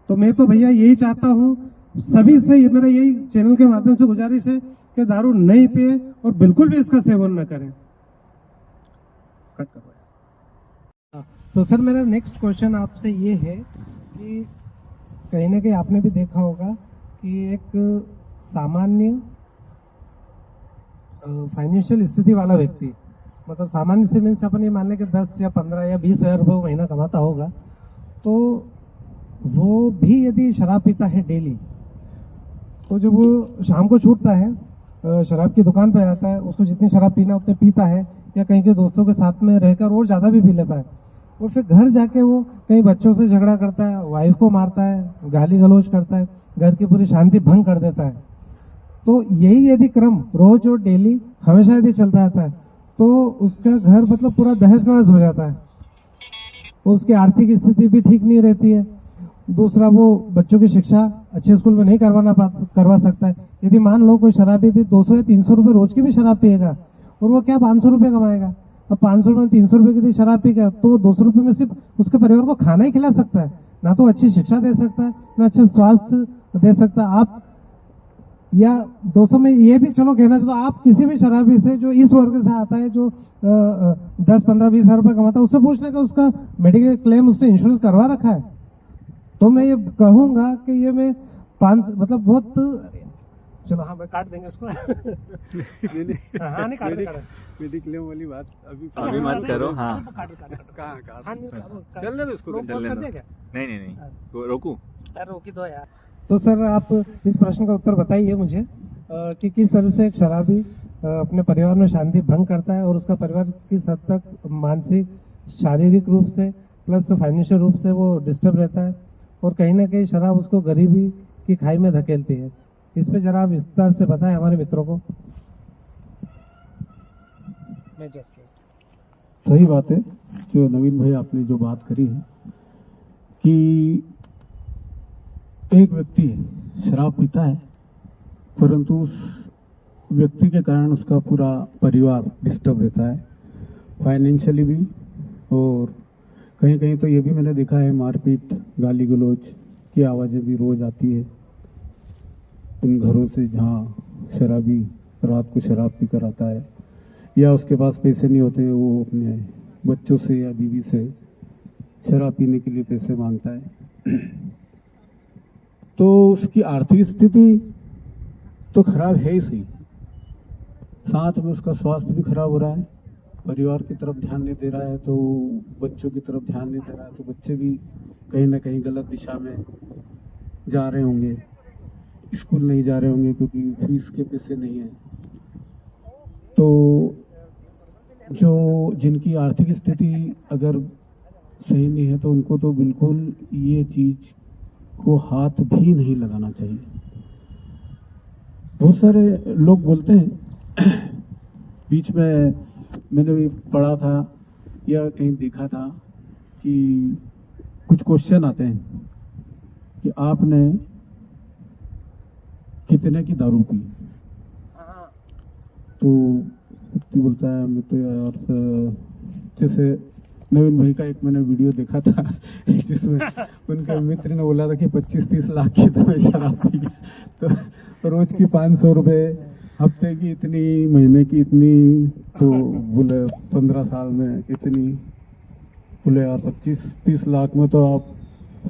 [SPEAKER 1] तो मैं तो भैया यही चाहता हूँ सभी से, ये मेरा यही चैनल के माध्यम से गुजारिश है कि दारू नहीं पिए और बिल्कुल भी इसका सेवन न करें। कट करो। तो सर मेरा नेक्स्ट क्वेश्चन आपसे ये है कि कहीं ना कहीं आपने भी देखा होगा कि एक सामान्य फाइनेंशियल स्थिति वाला व्यक्ति, मतलब सामान्य से मीन्स अपन ये मान लें कि 10 या 15 या 20 हज़ार रुपये महीना कमाता होगा, तो वो भी यदि शराब पीता है डेली, तो जब वो शाम को छूटता है, शराब की दुकान पर आता है, उसको जितनी शराब पीना उतने पीता है, या कहीं के दोस्तों के साथ में रहकर और ज़्यादा भी पी लेता है, और फिर घर जाके वो कई बच्चों से झगड़ा करता है, वाइफ को मारता है, गाली गलौज करता है, घर की पूरी शांति भंग कर देता है। तो यही यदि क्रम रोज और डेली हमेशा यदि चलता रहता है तो उसका घर मतलब पूरा तहस नहस हो जाता है, उसकी आर्थिक स्थिति भी ठीक नहीं रहती है। दूसरा, वो बच्चों की शिक्षा अच्छे स्कूल में नहीं करवा सकता है। यदि मान लो कोई शराबी थी 200 या 300 रुपये रोज की भी शराब पिएगा, और वो क्या 500 रुपये कमाएगा, अब 500 में 300 रुपये की थी शराब पी गया, तो 200 रुपये में सिर्फ उसके परिवार को खाना ही खिला सकता है, ना तो अच्छी शिक्षा दे सकता है, ना अच्छा स्वास्थ्य दे सकता है। आप या 200 में ये भी चलो कहना चाहिए, तो आप किसी भी शराबी से जो इस वर्ग से आता है, जो 10, 15, 20 हज़ार रुपये कमाता है, उससे पूछने का उसका मेडिकल क्लेम उसने इंश्योरेंस करवा रखा है। तो मैं ये कहूँगा कि ये मैं 5 मतलब बहुत, चलो हाँ मैं काट देंगे उसको हाँ नहीं काट
[SPEAKER 2] मेडिक्लेम वाली बात
[SPEAKER 3] अभी मत करो। हाँ
[SPEAKER 2] चलने दो उसको,
[SPEAKER 3] नहीं रोकू।
[SPEAKER 1] रोकी दो यार। तो सर आप इस प्रश्न का उत्तर बताइए मुझे कि किस तरह से एक शराबी अपने परिवार में शांति भंग करता है और उसका परिवार किस हद तक मानसिक, शारीरिक रूप से प्लस फाइनेंशियल रूप से वो डिस्टर्ब रहता है, और कहीं ना कहीं शराब उसको गरीबी की खाई में धकेलती है। इस पे जरा आप विस्तार से बताएं हमारे मित्रों को।
[SPEAKER 2] सही बात है जो नवीन भाई आपने जो बात करी है कि एक व्यक्ति शराब पीता है, परंतु उस व्यक्ति के कारण उसका पूरा परिवार डिस्टर्ब रहता है, फाइनेंशियली भी, और कहीं कहीं तो ये भी मैंने देखा है मारपीट, गाली गलौज की आवाज़ें भी रोज आती है उन घरों से जहाँ शराबी रात को शराब पी कर आता है, या उसके पास पैसे नहीं होते, वो अपने बच्चों से या बीवी से शराब पीने के लिए पैसे मांगता है। तो उसकी आर्थिक स्थिति तो खराब है ही सही, साथ में उसका स्वास्थ्य भी खराब हो रहा है, परिवार की तरफ ध्यान नहीं दे रहा है, तो बच्चों की तरफ ध्यान नहीं दे रहा है, तो बच्चे भी कहीं ना कहीं गलत दिशा में जा रहे होंगे, स्कूल नहीं जा रहे होंगे क्योंकि फीस के पैसे नहीं है। तो जो जिनकी आर्थिक स्थिति अगर सही नहीं है तो उनको तो बिल्कुल ये चीज़ को हाथ भी नहीं लगाना चाहिए। बहुत सारे लोग बोलते हैं, बीच में मैंने भी पढ़ा था या कहीं देखा था कि कुछ क्वेश्चन आते हैं कि आपने कितने की दारू पी, तो व्यक्ति बोलता है मैं तो यार, जैसे नवीन भाई का एक मैंने वीडियो देखा था जिसमें उनके मित्र ने बोला था कि 25-30 लाख की तो मैं शराब पी, तो रोज की 500 रुपये, हफ्ते की इतनी, महीने की इतनी, तो बोले 15 साल में इतनी, बोले यार 25-30 लाख में तो आप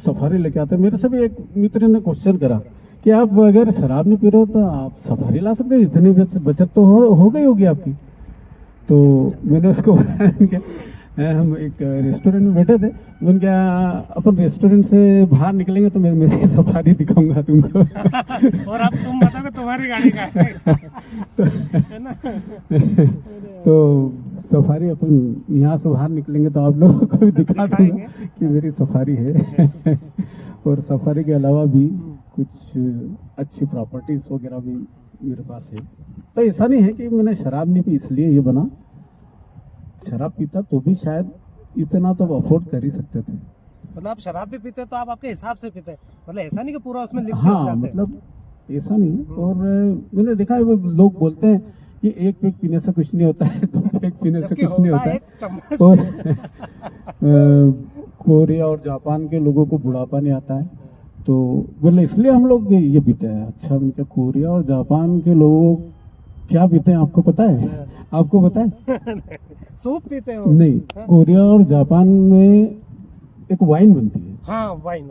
[SPEAKER 2] सफारी लेके आते। मेरे से भी एक मित्र ने क्वेश्चन करा कि आप अगर शराब नहीं पी रहे हो तो आप सफारी ला सकते, इतनी बचत तो हो गई होगी आपकी। तो मैंने उसको बताया, हम एक रेस्टोरेंट में बैठे थे, मैंने क्या अपन रेस्टोरेंट से बाहर निकलेंगे तो मैं मेरी सफारी दिखाऊंगा तुमको
[SPEAKER 1] और अब तुम बताओगे तुम्हारी गाड़ी का है ना।
[SPEAKER 2] तो सफारी अपन यहाँ से बाहर निकलेंगे तो आप लोगों को भी दिखा दूंगा कि मेरी सफारी है और सफारी के अलावा भी कुछ अच्छी प्रॉपर्टीज वगैरह भी मेरे पास है। तो ऐसा नहीं है कि मैंने शराब नहीं पी इसलिए ये बना, शराब पीता तो भी शायद इतना तो अफोर्ड कर ही सकते थे।
[SPEAKER 1] मतलब आप शराब भी पीते तो आप आपके हिसाब से पीते, मतलब ऐसा नहीं कि पूरा उसमें लिख
[SPEAKER 2] हाँ, मतलब ऐसा नहीं है। और मैंने देखा है वो लोग बोलते हैं कि एक पेग पीने से कुछ नहीं होता है, दो पेग पीने से कुछ नहीं होता है। और कोरिया और जापान के लोगों को बुढ़ापा नहीं आता है, तो बोले इसलिए हम लोग ये पीते हैं। अच्छा, उनके कोरिया और जापान के लोग क्या पीते हैं आपको पता है? आपको पता है?
[SPEAKER 1] सूप पीते हैं
[SPEAKER 2] नहीं, कोरिया और जापान में एक वाइन बनती है।
[SPEAKER 1] हाँ, वाइन।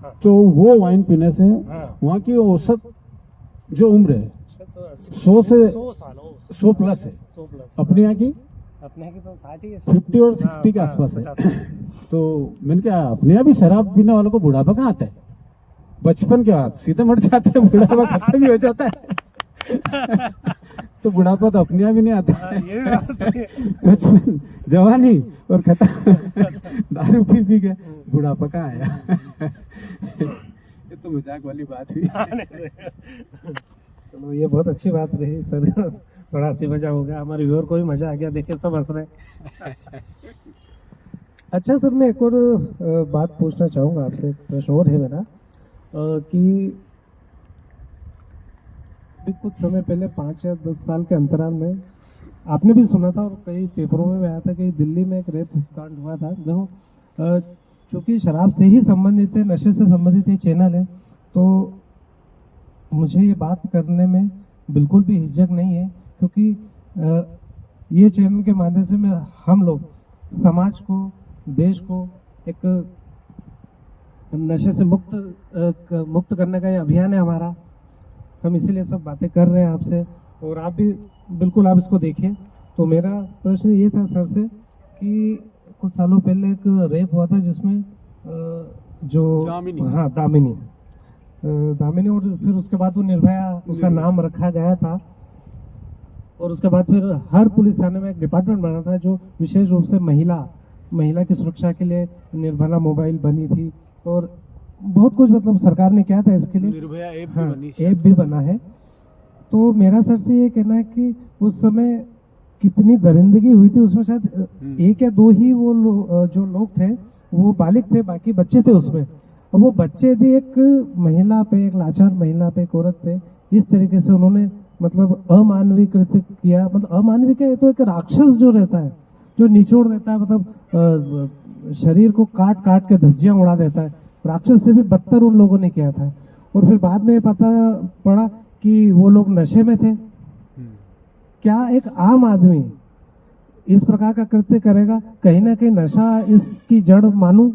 [SPEAKER 1] हाँ।
[SPEAKER 2] तो वो वाइन पीने से वहाँ की औसत जो उम्र है 100 से 100 प्लस है।
[SPEAKER 1] 100 प्लस।
[SPEAKER 2] अपने यहाँ की
[SPEAKER 1] अपने की तो 60 है,
[SPEAKER 2] 50 और 60 के आसपास है। तो मैंने क्या, अपने यहाँ भी शराब पीने वालों को बुढ़ापा कहाँ आता है? बचपन के बाद सीधे मर जाते हैं, बुढ़ापा खत्म भी हो जाता है। तो बुढ़ापा तो अपने यहाँ भी नहीं आता है।
[SPEAKER 1] ये भी बात सही है।
[SPEAKER 2] बचपन, जवानी और खत्म, दारू पी के बुढ़ापा कहाँ आया? ये तो मजाक वाली बात हुई।
[SPEAKER 1] चलो, ये बहुत अच्छी बात रही सर, थोड़ा हंसी मजा हो गया, हमारे व्यूअर को भी मजा आ गया, देखे सब हंस रहे। अच्छा सर, मैं एक और बात पूछना चाहूँगा आपसे, एक प्रश्न और है मेरा कि कुछ समय पहले 5 या 10 साल के अंतराल में आपने भी सुना था और कई पेपरों में भी आया था कि दिल्ली में एक रेप कांड हुआ था, जो चूँकि शराब से ही संबंधित है, नशे से संबंधित ये चैनल है, तो मुझे ये बात करने में बिल्कुल भी हिचक नहीं है, क्योंकि ये चैनल के माध्यम से हम लोग समाज को, देश को एक नशे से मुक्त करने का ये अभियान है हमारा। हम इसीलिए सब बातें कर रहे हैं आपसे, और आप भी बिल्कुल आप इसको देखिए। तो मेरा प्रश्न ये था सर से कि कुछ सालों पहले एक रेप हुआ था जिसमें जो दामिनी और फिर उसके बाद वो निर्भया उसका नाम रखा गया था, और उसके बाद फिर हर पुलिस थाने में एक डिपार्टमेंट बना था जो विशेष रूप से महिला की सुरक्षा के लिए निर्भया मोबाइल बनी थी, और बहुत कुछ मतलब सरकार ने किया था इसके लिए,
[SPEAKER 2] निर्भया
[SPEAKER 1] ऐप भी बना है। तो मेरा सर से ये कहना है कि उस समय कितनी दरिंदगी हुई थी उसमें, शायद 1 या 2 ही वो जो लोग थे वो बालिग थे, बाकी बच्चे थे उसमें। और वो बच्चे यदि एक महिला पे, एक लाचार महिला पे, एक औरत पे इस तरीके से उन्होंने मतलब अमानवीय कृत्य किया, मतलब अमानवीय क्या है, तो एक राक्षस जो रहता है, जो निचोड़ देता है, मतलब शरीर को काट काट के धज्जियां उड़ा देता है, राक्षस से भी बदतर उन लोगों ने किया था। और फिर बाद में पता पड़ा कि वो लोग नशे में थे। क्या एक आम आदमी इस प्रकार का कृत्य करेगा? कहीं ना कहीं नशा इसकी जड़ मानूं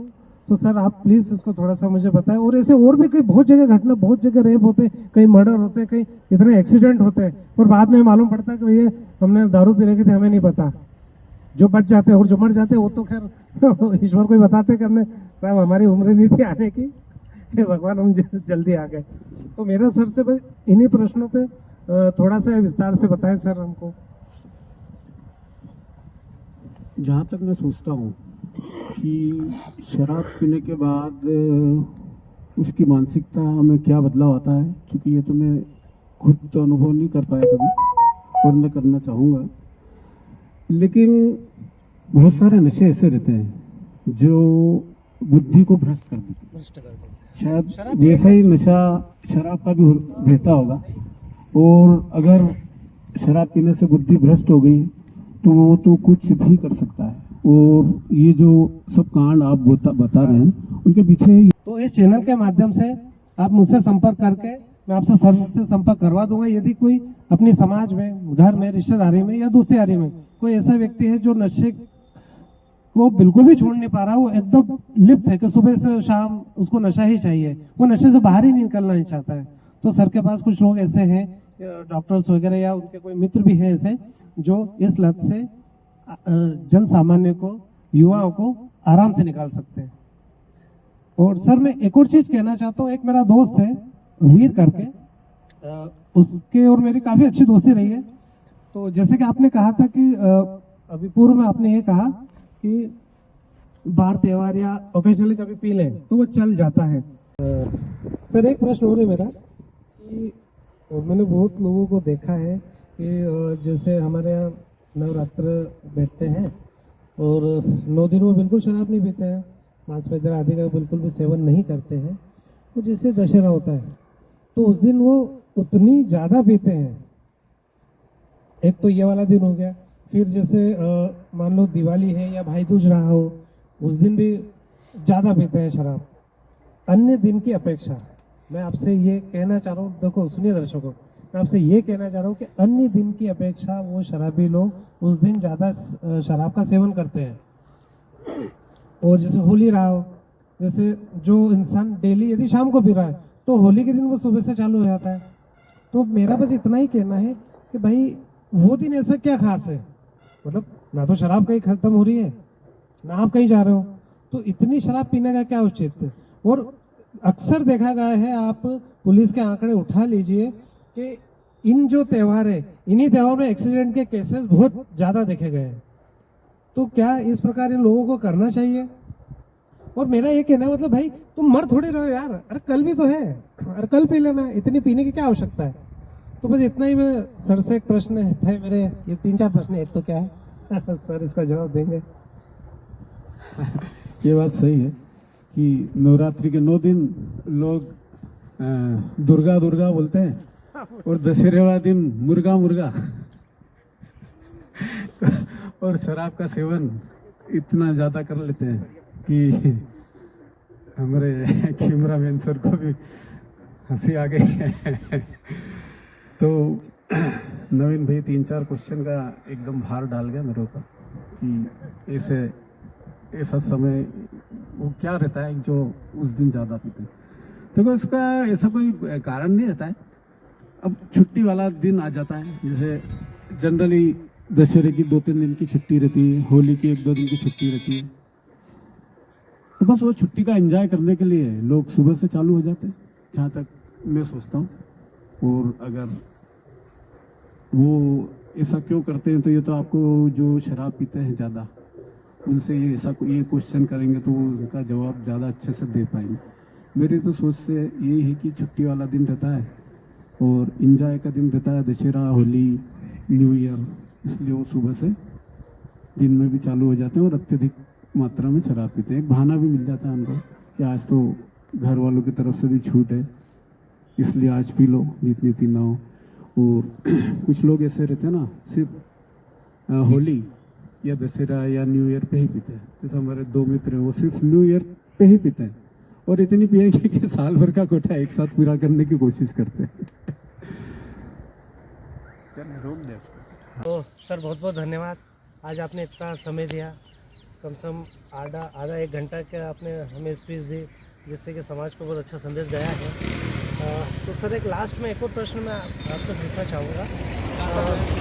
[SPEAKER 1] तो सर आप प्लीज इसको थोड़ा सा मुझे बताएं। और ऐसे और भी कई बहुत जगह घटना, बहुत जगह रेप होते हैं, कई मर्डर होते हैं, कई इतने एक्सीडेंट होते हैं और बाद में मालूम पड़ता है कि भैया हमने दारू पी रखी थी, हमें नहीं पता। जो बच जाते हैं और जो मर जाते हैं वो तो खैर ईश्वर को ही बताते कि हमने साहब हमारी उम्र नहीं थी आने की, हे भगवान हम जल्दी आ गए। तो मेरा सर से बस इन्हीं प्रश्नों पे थोड़ा सा विस्तार से बताएं सर हमको।
[SPEAKER 2] जहाँ तक मैं सोचता हूँ कि शराब पीने के बाद उसकी मानसिकता में क्या बदलाव आता है, क्योंकि ये तो मैं खुद तो अनुभव नहीं कर पाया कभी और न करना चाहूँगा, लेकिन बहुत सारे नशे ऐसे रहते हैं जो बुद्धि को भ्रष्ट कर देते हैं। शायद वैसा ही नशा शराब का भी रहता होगा, और अगर शराब पीने से बुद्धि भ्रष्ट हो गई तो वो तो कुछ भी कर सकता है। और ये जो सब कांड आप बता रहे हैं उनके पीछे
[SPEAKER 1] तो इस चैनल के माध्यम से आप मुझसे संपर्क करके मैं आपसे सर से संपर्क करवा दूंगा। यदि कोई अपनी समाज में, घर में, रिश्तेदारी में या दूसरी में कोई ऐसा व्यक्ति है जो नशे को बिल्कुल भी छोड़ नहीं पा रहा, वो एकदम लिप्त है कि सुबह से शाम उसको नशा ही चाहिए, वो नशे से बाहर ही नहीं निकलना नहीं चाहता है, तो सर के पास कुछ लोग ऐसे हैं, डॉक्टर्स वगैरह या उनके कोई मित्र भी हैं ऐसे, जो इस लत से जन सामान्य को, युवाओं को आराम से निकाल सकते हैं। और सर मैं एक और चीज कहना चाहता हूँ, एक मेरा दोस्त है वीर करके, उसके और मेरी काफी अच्छी दोस्ती रही है। तो जैसे कि आपने कहा था कि अभी पूर्व में आपने ये कहा कि बार त्योहार या ओकेजनली कभी पी लें तो वो चल जाता है। सर एक प्रश्न और है मेरा कि मैंने बहुत लोगों को देखा है कि जैसे हमारे यहाँ नवरात्र बैठते हैं और 9 दिन वो बिल्कुल शराब नहीं पीते हैं, मांस वगैरह आदि का बिल्कुल भी सेवन नहीं करते हैं। तो जैसे दशहरा होता है तो उस दिन वो उतनी ज़्यादा पीते हैं। एक तो ये वाला दिन हो गया, फिर जैसे मान लो दिवाली है या भाई दूज रहा हो, उस दिन भी ज़्यादा पीते हैं शराब। अन्य दिन की अपेक्षा मैं आपसे ये कहना चाह रहा हूँ, देखो सुनिए दर्शकों, मैं आपसे ये कहना चाह रहा हूँ कि अन्य दिन की अपेक्षा वो शराबी लोग उस दिन ज़्यादा शराब का सेवन करते हैं। और जैसे होली रहा हो, जैसे जो इंसान डेली यदि शाम को पी रहा है तो होली के दिन वो सुबह से चालू हो जाता है। तो मेरा बस इतना ही कहना है कि भाई वो दिन ऐसा क्या खास है, मतलब ना तो शराब कहीं खत्म हो रही है ना आप कहीं जा रहे हो, तो इतनी शराब पीने का क्या औचित्य। और अक्सर देखा गया है, आप पुलिस के आंकड़े उठा लीजिए कि इन जो त्योहार है, इन्हीं त्योहार में एक्सीडेंट के केसेस बहुत ज्यादा देखे गए हैं। तो क्या इस प्रकार इन लोगों को करना चाहिए? और मेरा ये कहना है, मतलब भाई तुम मर थोड़ी रहो यार, अरे कल भी तो है, अरे कल पी लेना, इतनी पीने की क्या आवश्यकता है। तो बस इतना ही मैं सर से एक प्रश्न थे मेरे, ये 3-4 प्रश्न है, एक तो क्या है सर इसका जवाब देंगे।
[SPEAKER 2] ये बात सही है कि नवरात्रि के 9 दिन लोग दुर्गा दुर्गा बोलते हैं और दशहरे वाला दिन मुर्गा मुर्गा और शराब का सेवन इतना ज़्यादा कर लेते हैं कि हमारे कैमरामैन सर को भी हंसी आ गई है। तो नवीन भाई 3-4 क्वेश्चन का एकदम भार डाल गया मेरे ऊपर कि ऐसा समय वो क्या रहता है जो उस दिन ज़्यादा पीते हैं। देखो इसका ऐसा कोई कारण नहीं रहता है। अब छुट्टी वाला दिन आ जाता है, जैसे जनरली दशहरे की 2-3 दिन की छुट्टी रहती है, होली की 1-2 दिन की छुट्टी रहती है, तो बस वो छुट्टी का एंजॉय करने के लिए लोग सुबह से चालू हो जाते हैं, जहाँ तक मैं सोचता हूँ। और अगर वो ऐसा क्यों करते हैं तो ये तो आपको जो शराब पीते हैं ज़्यादा उनसे ये क्वेश्चन करेंगे तो उनका जवाब ज़्यादा अच्छे से दे पाएंगे। मेरी तो सोच से यही है कि छुट्टी वाला दिन रहता है और इंजॉय का दिन रहता है, दशहरा, होली, न्यू ईयर, इसलिए वो सुबह से दिन में भी चालू हो जाते हैं और अत्यधिक मात्रा में शराब पीते हैं। एक बहाना भी मिल जाता है उनको कि आज तो घर वालों की तरफ से भी छूट है, इसलिए आज पी लो जितनी पीना हो। और कुछ लोग ऐसे रहते हैं ना, सिर्फ होली या दशहरा या न्यू ईयर पे ही पीते हैं। जैसे हमारे 2 मित्र हैं, वो सिर्फ न्यू ईयर पे ही पीते हैं और इतनी पिएंगे कि साल भर का कोटा एक साथ पूरा करने की कोशिश करते हैं।
[SPEAKER 3] रोक दे उसको।
[SPEAKER 1] तो सर बहुत बहुत धन्यवाद, आज आपने इतना समय दिया, कम से कम आधा 1 घंटा का आपने हमें स्पीच दी, जिससे कि समाज को बहुत अच्छा संदेश गया है। तो सर एक लास्ट में एक और प्रश्न मैं आपसे पूछना चाहूँगा,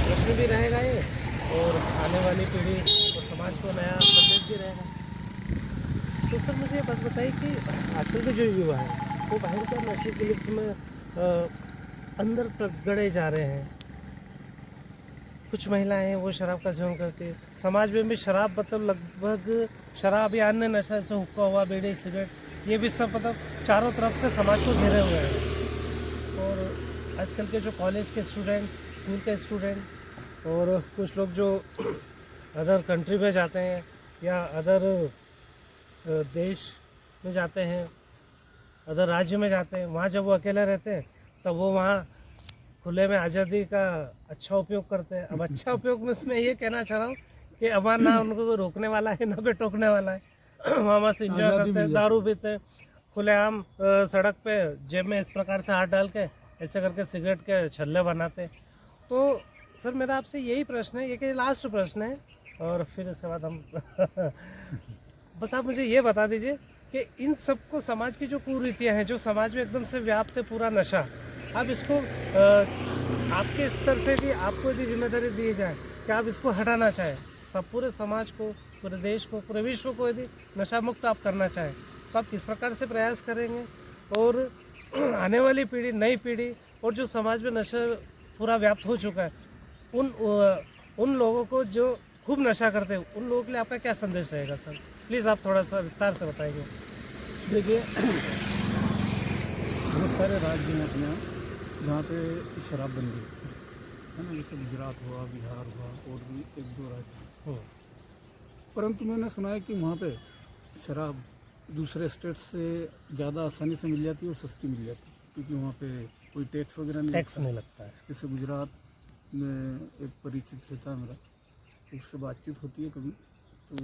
[SPEAKER 1] प्रश्न भी रहेगा ये और आने वाली पीढ़ी और समाज को नया संदेश भी रहेगा। तो सर मुझे ये बात बताइए कि आजकल के जो युवा हैं वो भयंकर नशे की लिप्त में अंदर तक गड़े जा रहे हैं। कुछ महिलाएं हैं वो शराब का सेवन करती है, समाज में भी शराब मतलब लगभग शराब या अन्य नशा से हुक्का हुआ, बीड़ी, सिगरेट, ये भी सब मतलब चारों तरफ से समाज को घेरे हुए हैं। और आजकल के जो कॉलेज के स्टूडेंट, स्कूल के स्टूडेंट और कुछ लोग जो अदर कंट्री में जाते हैं या अदर देश में जाते हैं, अदर राज्य में जाते हैं, वहाँ जब वो अकेले रहते हैं तब वो वहाँ खुले में आज़ादी का अच्छा उपयोग करते हैं। अब अच्छा उपयोग में मैं ये कहना चाह रहा हूँ कि अब ना उनको कोई रोकने वाला है ना कोई टोकने वाला है। वहाँ मस्त इंजॉय करते हैं, दारू पीते हैं खुलेआम सड़क पे, जेब में इस प्रकार से हाथ डाल के ऐसे करके सिगरेट के छल्ले बनाते हैं। तो सर मेरा आपसे यही प्रश्न है, ये कि लास्ट प्रश्न है और फिर इसके बाद हम बस आप मुझे ये बता दीजिए कि इन सबको समाज की जो कुरीतियाँ हैं, जो समाज में एकदम से व्याप्त है पूरा नशा, आप इसको आपके स्तर से भी आपको यदि जिम्मेदारी दी जाए कि आप इसको हटाना चाहें, सब पूरे समाज को, पूरे देश को, पूरे विश्व को यदि नशा मुक्त आप करना चाहें तो आप किस प्रकार से प्रयास करेंगे? और आने वाली पीढ़ी, नई पीढ़ी और जो समाज में नशा पूरा व्याप्त हो चुका है, उन लोगों को जो खूब नशा करते हैं, उन लोगों के लिए आपका क्या संदेश रहेगा सर? प्लीज़ आप थोड़ा सा विस्तार से बताएंगे।
[SPEAKER 2] देखिए, बहुत सारे राज्य हैं अपने यहाँ जहाँ पे शराबबंदी है ना, जैसे गुजरात हुआ, बिहार हुआ और भी 1-2 राज्य हो। परंतु मैंने सुना है कि वहाँ पे शराब दूसरे स्टेट से ज़्यादा आसानी से मिल जाती है और सस्ती मिल जाती है, क्योंकि वहाँ पे कोई टैक्स वगैरह नहीं लगता है। जैसे गुजरात में एक परिचित रहता है मेरा, उससे बातचीत होती है कभी, तो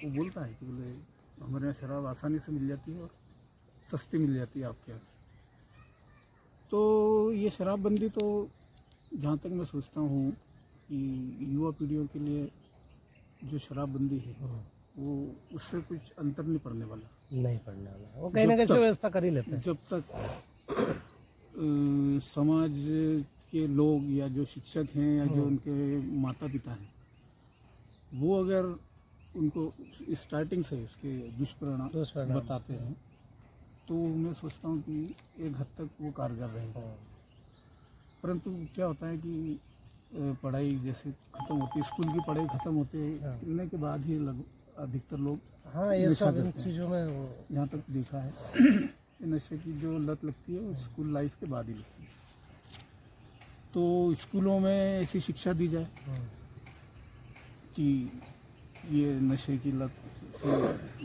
[SPEAKER 2] वो बोलता है कि बोले हमारे यहाँ शराब आसानी से मिल जाती है और सस्ती मिल जाती है आपके यहाँ से। तो ये शराबबंदी तो जहाँ तक मैं सोचता हूँ कि युवा पीढ़ियों के लिए जो शराबबंदी है वो उससे कुछ अंतर नहीं पड़ने वाला, वो कहीं ना कहीं व्यवस्था कर ही लेते हैं। जब तक समाज के लोग या जो शिक्षक हैं या जो उनके माता पिता हैं वो अगर उनको स्टार्टिंग से उसके दुष्परिणाम बताते हैं तो मैं सोचता हूँ कि एक हद तक वो कारगर रहेगा। परंतु क्या होता है कि पढ़ाई जैसे ख़त्म होती है, स्कूल की पढ़ाई ख़त्म होने के बाद ही अधिकतर लोग
[SPEAKER 1] ये सब इन चीज़ों में
[SPEAKER 2] यहाँ तक देखा है नशे की जो लत लगती है वो स्कूल लाइफ के बाद ही लगती है। तो स्कूलों में ऐसी शिक्षा दी जाए कि ये नशे की लत से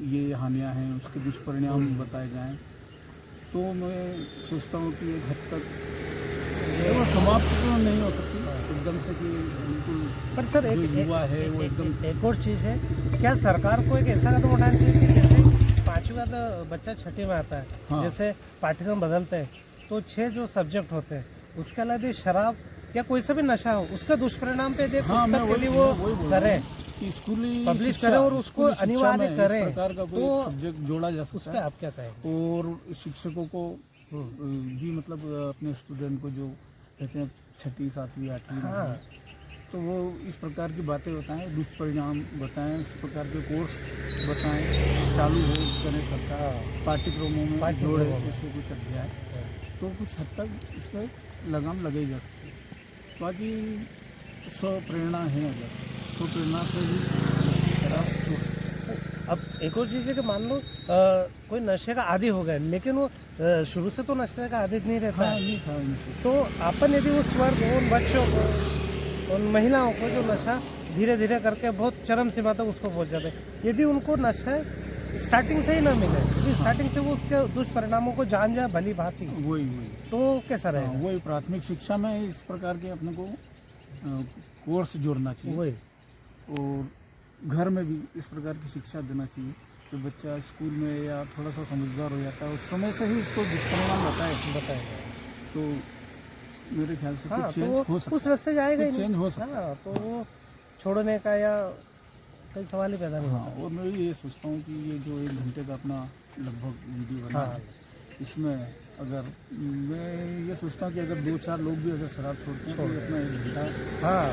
[SPEAKER 2] ये हानियाँ हैं, उसके दुष्परिणाम बताए जाएं, तो मैं सोचता हूँ कि एक हद तक वो समाप्त तो नहीं हो सकती एकदम से कि बिल्कुल।
[SPEAKER 1] पर सर
[SPEAKER 2] जो युवा है वो एकदम
[SPEAKER 1] एक और चीज़ है, क्या सरकार को एक ऐसा कदम उठाना चाहिए कि जैसे 5वीं का तो बच्चा 6ठी में आता है, जैसे पाठ्यक्रम बदलते हैं तो 6 जो सब्जेक्ट होते हैं उसके अलावा शराब या कोई सा भी नशा हो उसका दुष्परिणाम पे देख वो करें, स्कूली पब्लिश करें और उसको अनिवार्य करें, प्रकार का कोई सब्जेक्ट जोड़ा जा सकता है। आप क्या कहें? और शिक्षकों को भी मतलब अपने स्टूडेंट को जो कहते हैं 6ठी 7वीं 8वीं तो वो इस प्रकार की बातें बताएं, दुष्परिणाम बताएं, इस प्रकार के कोर्स बताएं, चालू हो करें सरकार, पाठ्यक्रमों में जोड़े ऐसे कुछ अध्याय, तो कुछ हद तक इस पर लगाम लगाई जा सकती है। बाकी स्वप्रेरणा है, अगर स्वप्रेरणा से ही शराब छोड़ सकते। अब एक और चीज़ है कि मान लो कोई नशे का आदी हो गया, लेकिन वो शुरू से तो नशे का आदी नहीं रहता है, तो अपन यदि उस वर्ग उन बच्चों को, उन महिलाओं को जो नशा धीरे धीरे करके बहुत चरम सीमा तक उसको पहुंच जाते हैं, यदि उनको नशा स्टार्टिंग से ही ना मिले, क्योंकि स्टार्टिंग से वो उसके दुष्परिणामों को जान जाए भली भांति,
[SPEAKER 3] वही वही
[SPEAKER 1] तो कैसा
[SPEAKER 3] हाँ,
[SPEAKER 1] रहेगा?
[SPEAKER 3] वही प्राथमिक शिक्षा में इस प्रकार के अपने को कोर्स जोड़ना चाहिए
[SPEAKER 1] वही
[SPEAKER 3] और घर में भी इस प्रकार की शिक्षा देना चाहिए कि बच्चा स्कूल में या थोड़ा सा समझदार हो जाता है उस समय से ही उसको दुष्परिणाम
[SPEAKER 1] बताएगा।
[SPEAKER 3] तो मेरे ख्याल से
[SPEAKER 1] हाँ,
[SPEAKER 3] कुछ
[SPEAKER 1] तो
[SPEAKER 3] चेंज
[SPEAKER 1] वो
[SPEAKER 3] हो सकता
[SPEAKER 1] उस रास्ते जाएगा ही
[SPEAKER 3] कुछ
[SPEAKER 1] नहीं।
[SPEAKER 3] चेंज हो सकता
[SPEAKER 1] हाँ, तो वो छोड़ने का या कोई सवाल ही पैदा नहीं
[SPEAKER 3] हाँ
[SPEAKER 1] होता।
[SPEAKER 3] और मैं ये सोचता हूँ कि ये जो 1 घंटे का अपना लगभग वीडियो बना
[SPEAKER 1] हाँ।
[SPEAKER 3] है इसमें अगर मैं ये सोचता हूँ कि अगर 2-4 लोग भी अगर शराब छोड़ते हैं तो ये अपना 1 घंटा
[SPEAKER 1] हाँ,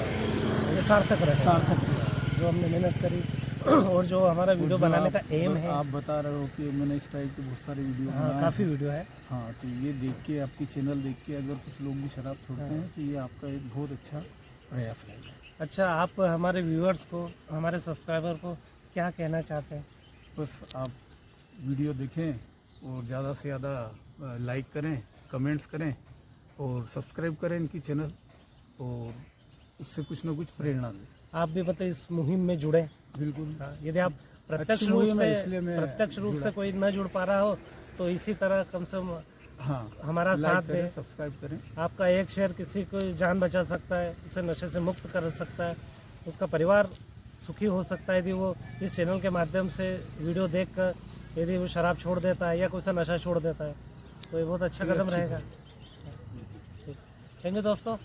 [SPEAKER 1] ये सार्थक रहे,
[SPEAKER 3] सार्थक है।
[SPEAKER 1] जो हमने मेहनत करी और जो हमारा वीडियो
[SPEAKER 3] और जो
[SPEAKER 1] बनाने
[SPEAKER 3] आप-
[SPEAKER 1] का एम है।
[SPEAKER 3] आप बता रहे हो कि मैंने इस टाइप के बहुत सारे वीडियो
[SPEAKER 1] हाँ,
[SPEAKER 3] बनाए
[SPEAKER 1] काफ़ी
[SPEAKER 3] हैं।
[SPEAKER 1] वीडियो है।
[SPEAKER 3] हाँ तो ये देख के आपकी चैनल देख के अगर कुछ लोग भी शराब छोड़ते
[SPEAKER 1] हाँ।
[SPEAKER 3] हैं तो ये आपका एक बहुत अच्छा प्रयास रहेगा।
[SPEAKER 1] अच्छा, आप हमारे व्यूअर्स को, हमारे सब्सक्राइबर को क्या कहना चाहते हैं?
[SPEAKER 3] बस आप वीडियो देखें और ज़्यादा से ज़्यादा लाइक करें, कमेंट्स करें और सब्सक्राइब करें इनकी चैनल और उससे कुछ ना कुछ प्रेरणा लें।
[SPEAKER 1] आप भी मतलब इस मुहिम में जुड़े।
[SPEAKER 3] बिल्कुल
[SPEAKER 1] हाँ, यदि आप प्रत्यक्ष
[SPEAKER 3] अच्छी
[SPEAKER 1] रूप
[SPEAKER 3] मुहिम है,
[SPEAKER 1] से
[SPEAKER 3] इसलिए मैं
[SPEAKER 1] कोई
[SPEAKER 3] जुड़ा।
[SPEAKER 1] न जुड़ पा रहा हो तो इसी तरह कम से कम
[SPEAKER 3] हाँ
[SPEAKER 1] हमारा
[SPEAKER 3] लाइक
[SPEAKER 1] साथ
[SPEAKER 3] करें,
[SPEAKER 1] दें।
[SPEAKER 3] सब्सक्राइब करें।
[SPEAKER 1] आपका एक शेयर किसी को जान बचा सकता है, उसे नशे से मुक्त कर सकता है, उसका परिवार सुखी हो सकता है यदि वो इस चैनल के माध्यम से वीडियो देखकर यदि वो शराब छोड़ देता है या कोई सा नशा छोड़ देता है तो ये बहुत अच्छा
[SPEAKER 3] ये
[SPEAKER 1] कदम
[SPEAKER 3] अच्छी
[SPEAKER 1] रहेगा। थैंक यू दोस्तों।